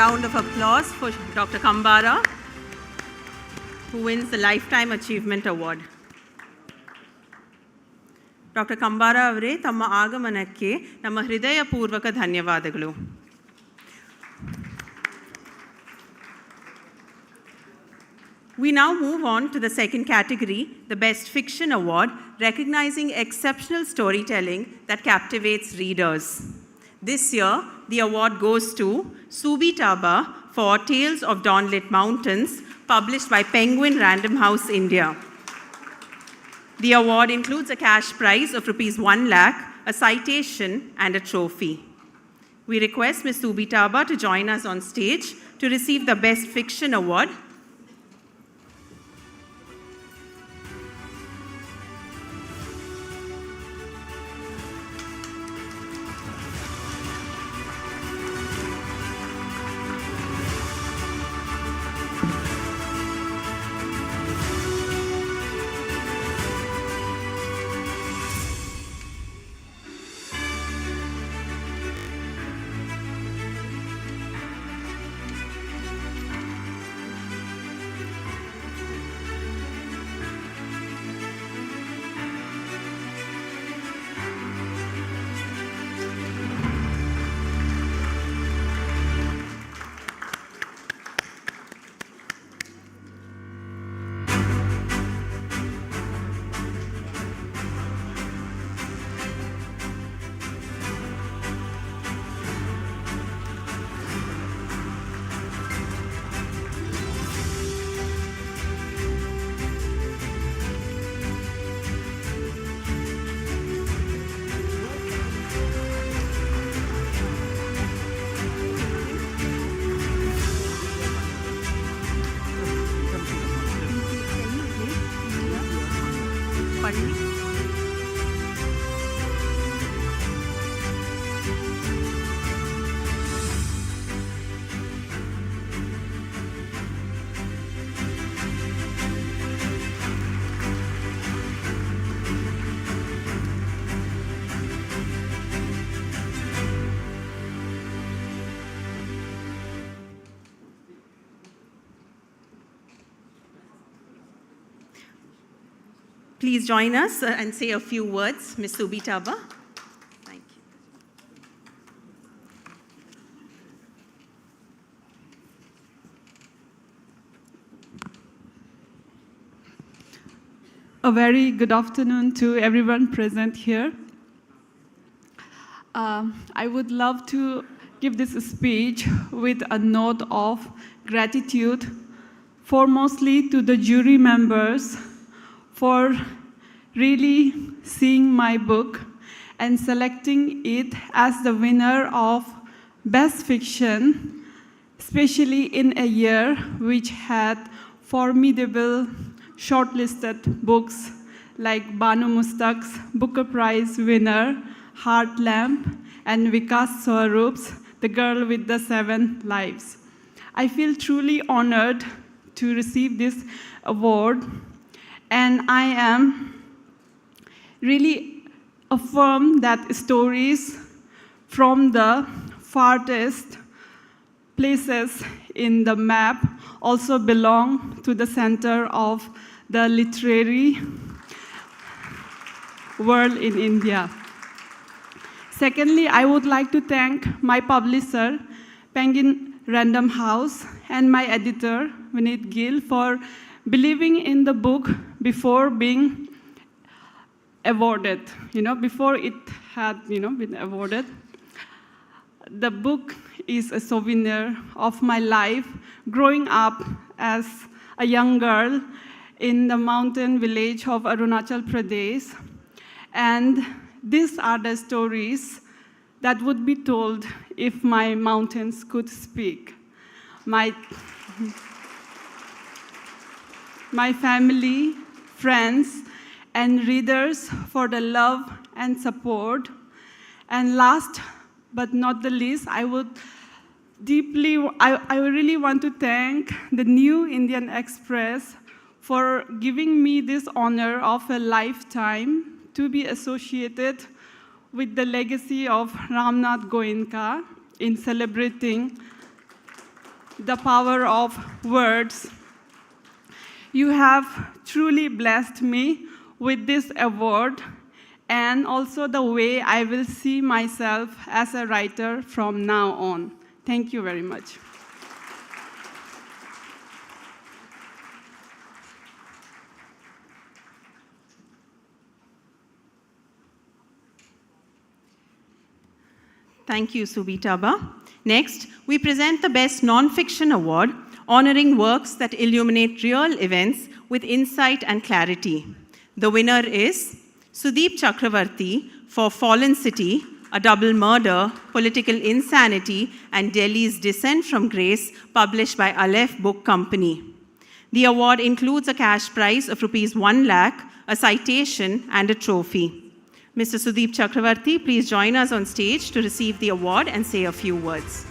round of applause for Dr. Kambara, who wins the Lifetime Achievement Award. Dr. Kambara avare tamma ಆಗಮನಕ್ಕೆ ನಮ್ಮ ಹೃದಯಪೂರ್ವಕ ಧನ್ಯವಾದಗಳು. We now move on to the second category, the Best Fiction Award, recognizing exceptional storytelling that captivates readers. This year, the award goes to Subi Taba for Tales of Dawnlit Mountains, published by Penguin Random House, India. The award includes a cash prize of ₹1 lakh, a citation, and a trophy. We request Ms. Subi Taba to join us on stage to receive the Best Fiction Award. Please join us and say a few words, Ms. Subi Taba. Thank you. A very good afternoon to everyone present here. I would love to give this speech with a note of gratitude, foremostly to the jury members for really seeing my book and selecting it as the winner of Best Fiction, especially in a year which had formidable shortlisted books like Banu Mustaq's Booker Prize winner, Heart Lamp, and Vikas Swaroop's The Girl with the Seven Lives. I feel truly honored to receive this award, and I am really affirmed that stories from the farthest places in the map also belong to the center of the literary world in India. Secondly, I would like to thank my publisher, Penguin Random House, and my editor, Vineet Gill, for believing in the book before being awarded, before it had, been awarded. The book is a souvenir of my life growing up as a young girl in the mountain village of Arunachal Pradesh. And these are the stories that would be told if my mountains could speak. My family, friends, and readers for the love and support. And last but not the least, I really want to thank the New Indian Express for giving me this honor of a lifetime to be associated with the legacy of Ramnath Goenka in celebrating the power of words. You have truly blessed me with this award and also the way I will see myself as a writer from now on. Thank you very much. Thank you, Subitaba. Next, we present the Best Non-Fiction Award, honoring works that illuminate real events with insight and clarity. The winner is Sudeep Chakravarti for Fallen City, A Double Murder, Political Insanity, and Delhi's Descent from Grace, published by Aleph Book Company. The award includes a cash prize of Rs 1 lakh, a citation, and a trophy. Mr. Sudeep Chakravarti, please join us on stage to receive the award and say a few words.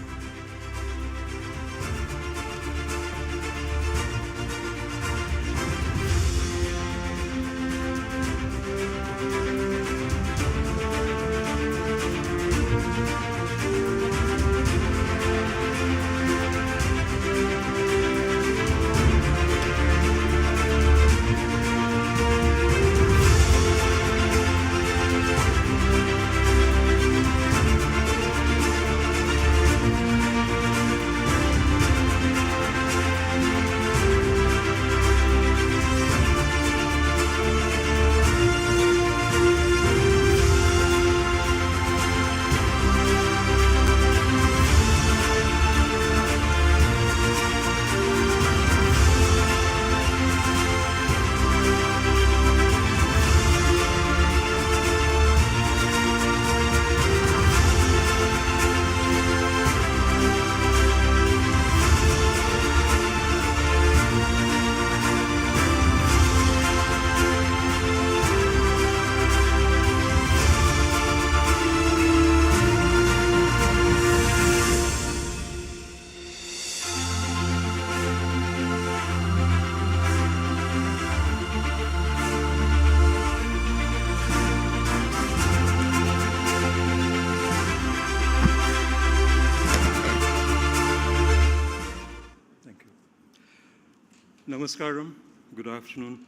Namaskaram, good afternoon.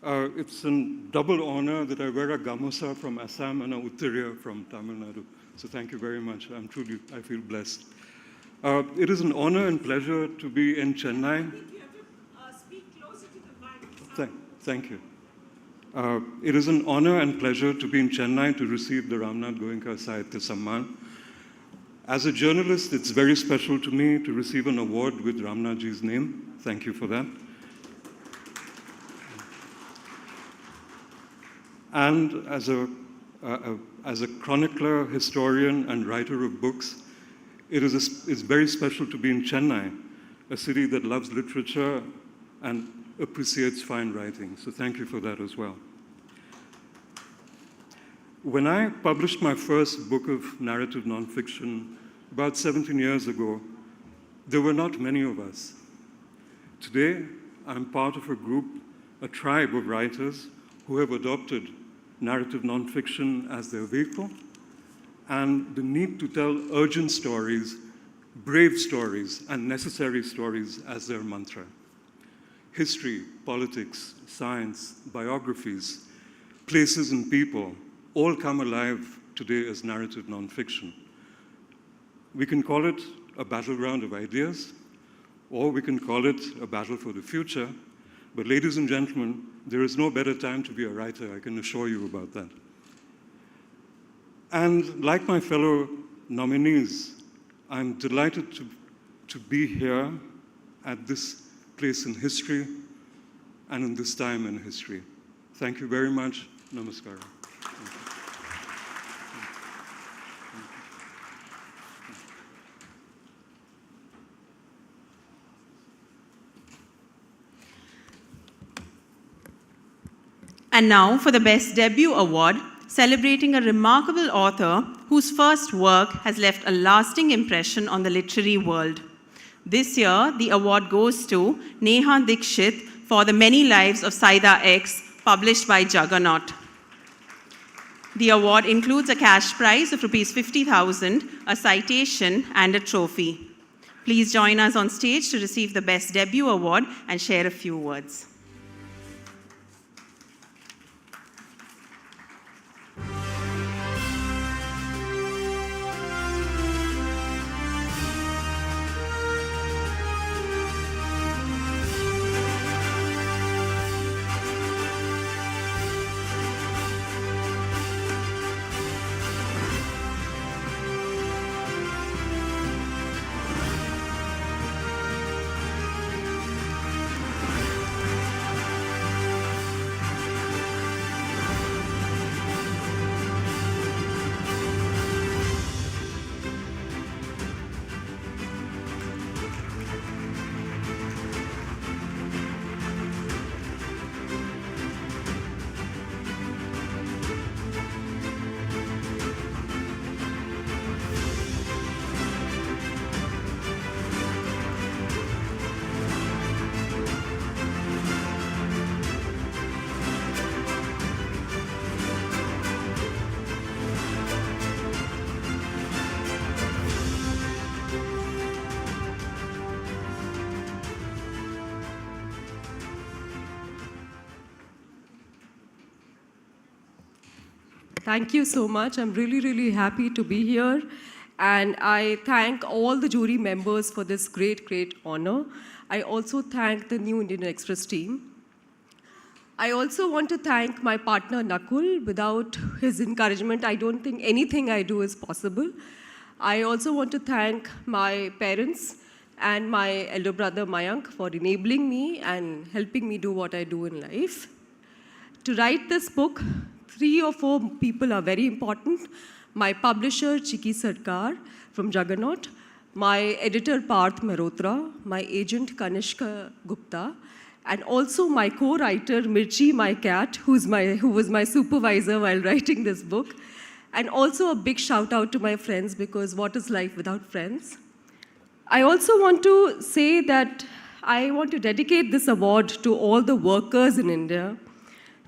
It's a double honor that I wear a gamusa from Assam and a uttariya from Tamil Nadu. So thank you very much. I feel blessed. It is an honor and pleasure to be in Chennai. I think you have to speak closer to the mic. Thank you. It is an honor and pleasure to be in Chennai to receive the Ramnath Goenka Sahithya Samman. As a journalist, it's very special to me to receive an award with Ramnathji's name. Thank you for that. And as a chronicler, historian, and writer of books, it's very special to be in Chennai, a city that loves literature and appreciates fine writing. So thank you for that as well. When I published my first book of narrative nonfiction about 17 years ago, there were not many of us. Today, I'm part of a group, a tribe of writers who have adopted narrative nonfiction as their vehicle and the need to tell urgent stories, brave stories, and necessary stories as their mantra. History, politics, science, biographies, places and people all come alive today as narrative nonfiction. We can call it a battleground of ideas, or we can call it a battle for the future. But ladies and gentlemen, there is no better time to be a writer, I can assure you about that. And like my fellow nominees, I'm delighted to be here at this place in history and in this time in history. Thank you very much. Namaskar. And now for the Best Debut Award, celebrating a remarkable author whose first work has left a lasting impression on the literary world. This year, the award goes to Neha Dikshit for The Many Lives of Saida X, published by Juggernaut. The award includes a cash prize of Rs 50,000, a citation, and a trophy. Please join us on stage to receive the Best Debut Award and share a few words. Thank you so much. I'm really, really happy to be here. And I thank all the jury members for this great, great honor. I also thank the New Indian Express team. I also want to thank my partner Nakul. Without his encouragement, I don't think anything I do is possible. I also want to thank my parents and my elder brother Mayank for enabling me and helping me do what I do in life. To write this book, 3 or 4 people are very important. My publisher, Chiki Sarkar from Juggernaut, my editor, Parth Mehrotra, my agent, Kanishka Gupta, and also my co-writer, Mirchi, my cat, who was my supervisor while writing this book. And also a big shout out to my friends, because what is life without friends? I also want to say that I want to dedicate this award to all the workers in India.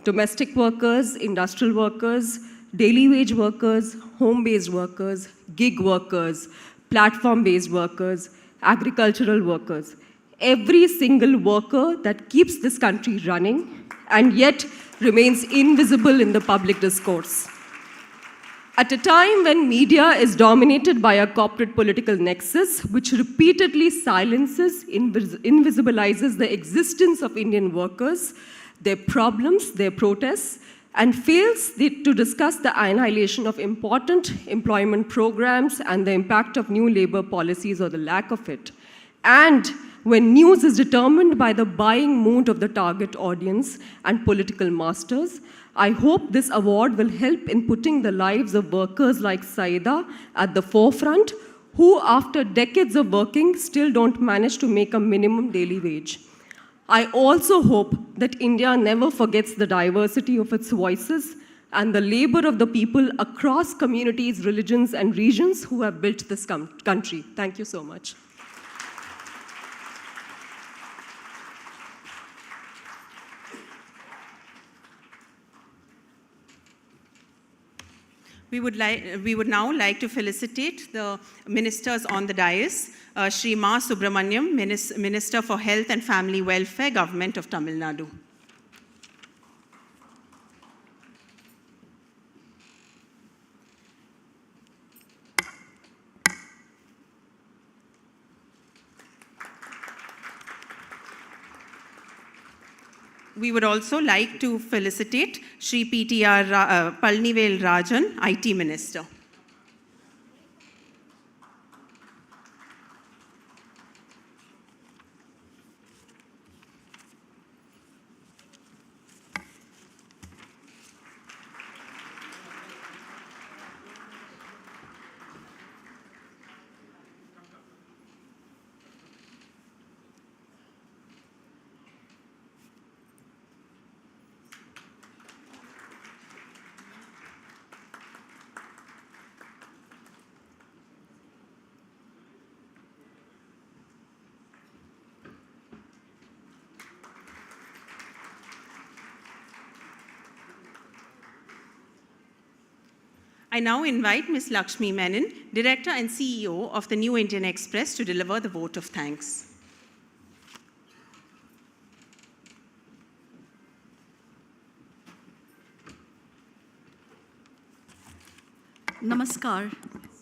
Domestic workers, industrial workers, daily wage workers, home-based workers, gig workers, platform-based workers, agricultural workers. Every single worker that keeps this country running and yet remains invisible in the public discourse. At a time when media is dominated by a corporate political nexus, which repeatedly silences, invisibilizes the existence of Indian workers, their problems, their protests, and fails to discuss the annihilation of important employment programs and the impact of new labor policies or the lack of it. And when news is determined by the buying mood of the target audience and political masters, I hope this award will help in putting the lives of workers like Saida at the forefront, who after decades of working still don't manage to make a minimum daily wage. I also hope that India never forgets the diversity of its voices and the labor of the people across communities, religions, and regions who have built this country. Thank you so much. We would now like to felicitate the ministers on the dais. Shri Ma Subramaniam, Minister for Health and Family Welfare, Government of Tamil Nadu. We would also like to felicitate Shri PTR Palnivel Rajan, IT Minister. I now invite Ms. Lakshmi Menon, Director and CEO of the New Indian Express, to deliver the vote of thanks. Namaskar.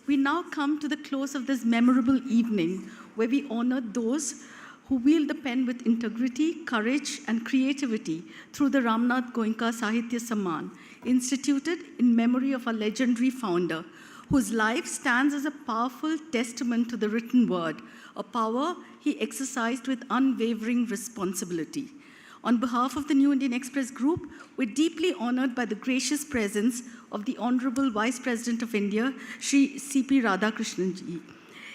We now come to the close of this memorable evening where we honor those who wield the pen with integrity, courage, and creativity through the Ramnath Goenka Sahithya Samman, instituted in memory of our legendary founder, whose life stands as a powerful testament to the written word, a power he exercised with unwavering responsibility. On behalf of the New Indian Express Group, we're deeply honored by the gracious presence of the Honorable Vice President of India, Shri C.P. Radhakrishnan ji.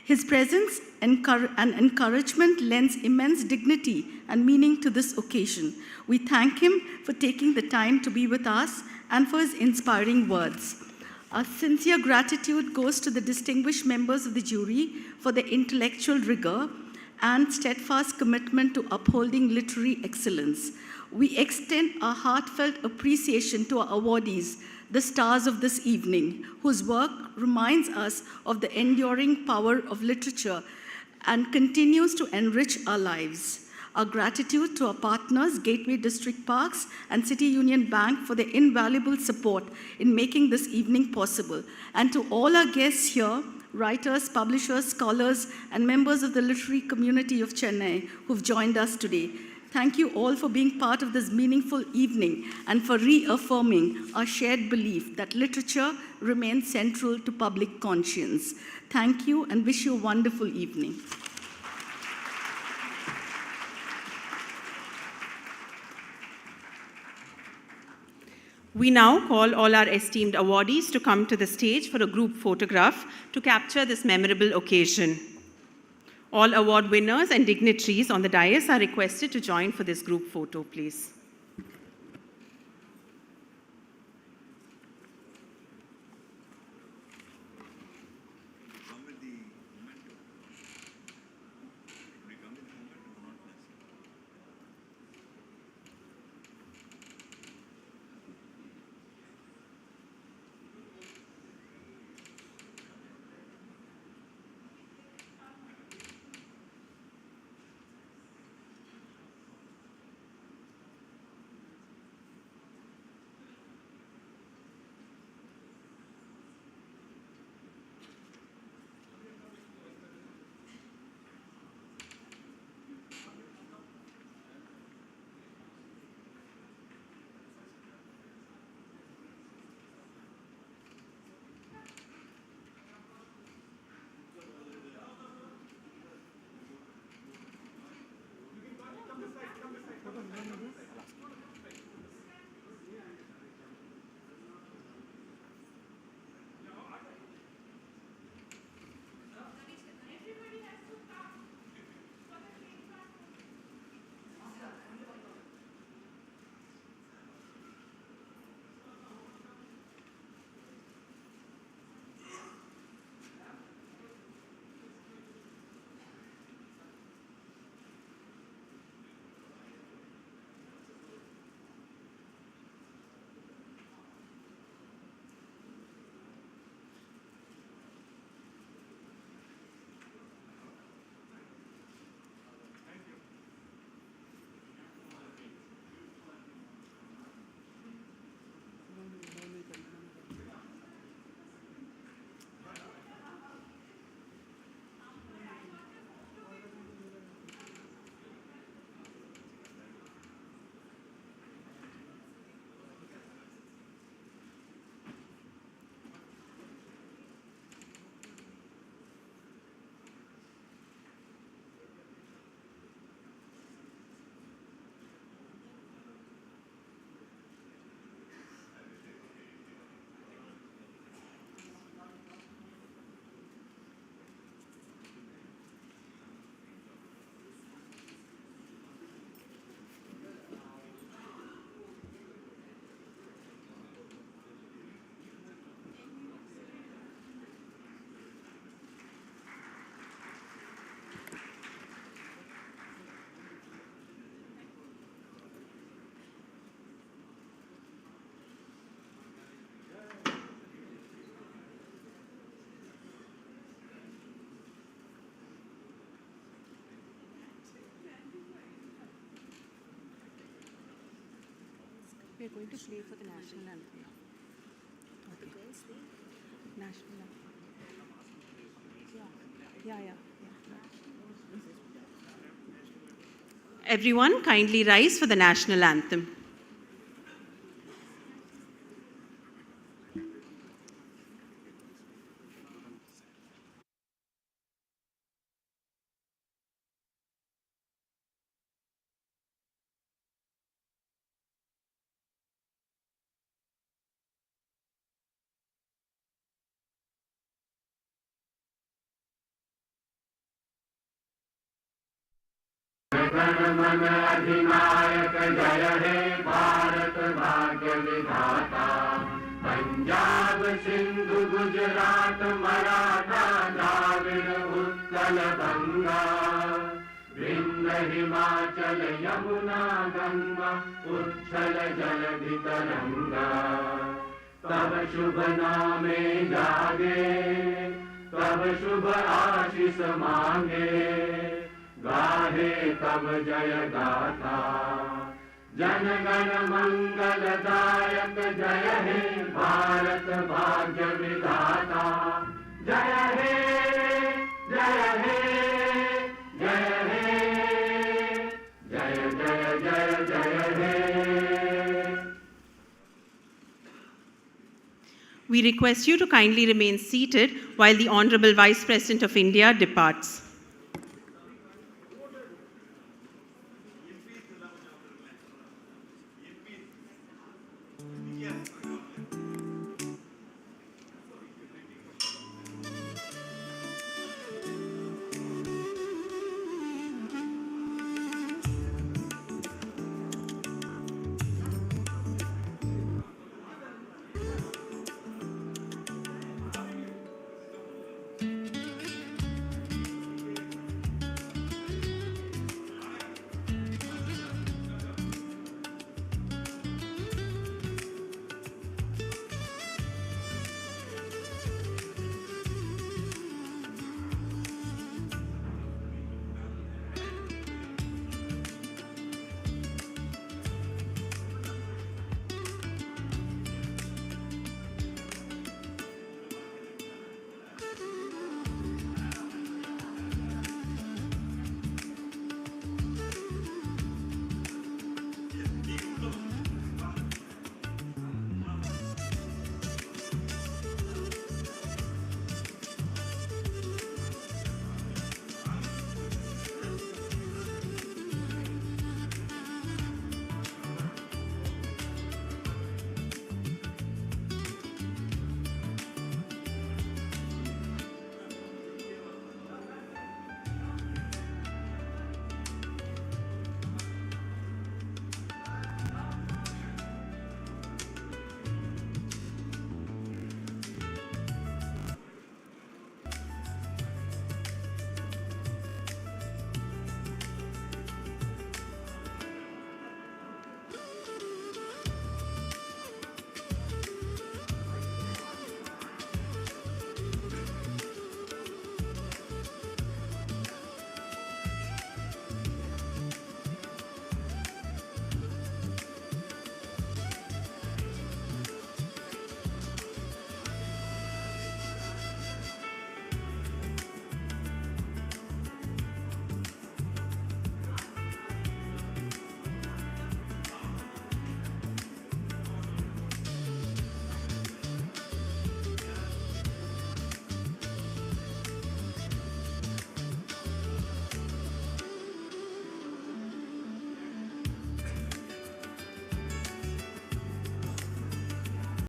His presence and encouragement lends immense dignity and meaning to this occasion. We thank him for taking the time to be with us and for his inspiring words. Our sincere gratitude goes to the distinguished members of the jury for their intellectual rigor and steadfast commitment to upholding literary excellence. We extend our heartfelt appreciation to our awardees, the stars of this evening, whose work reminds us of the enduring power of literature and continues to enrich our lives. Our gratitude to our partners, Gateway District Parks and City Union Bank, for their invaluable support in making this evening possible. And to all our guests here, writers, publishers, scholars, and members of the literary community of Chennai who've joined us today. Thank you all for being part of this meaningful evening and for reaffirming our shared belief that literature remains central to public conscience. Thank you and wish you a wonderful evening. We now call all our esteemed awardees to come to the stage for a group photograph to capture this memorable occasion. All award winners and dignitaries on the dais are requested to join for this group photo, please. We are going to play for the national anthem now. Okay. National anthem. Yeah. Everyone, kindly rise for the national anthem. गण अधिनायक जय हे भारत भाग्य विधाता पंजाब सिंधु गुजरात मराठा द्राविड़ उत्कल गंगा विंध्य हिमाचल यमुना गंगा उच्छल जलधि तरंगा तब शुभ नामे जागे तब शुभ आशीष मांगे गाहे तब जय गाथा जन गण मंगलदायक जय हे भारत भाग्य विधाता जय हे जय हे जय हे जय जय जय जय हे. We request you to kindly remain seated while the Honorable Vice President of India departs.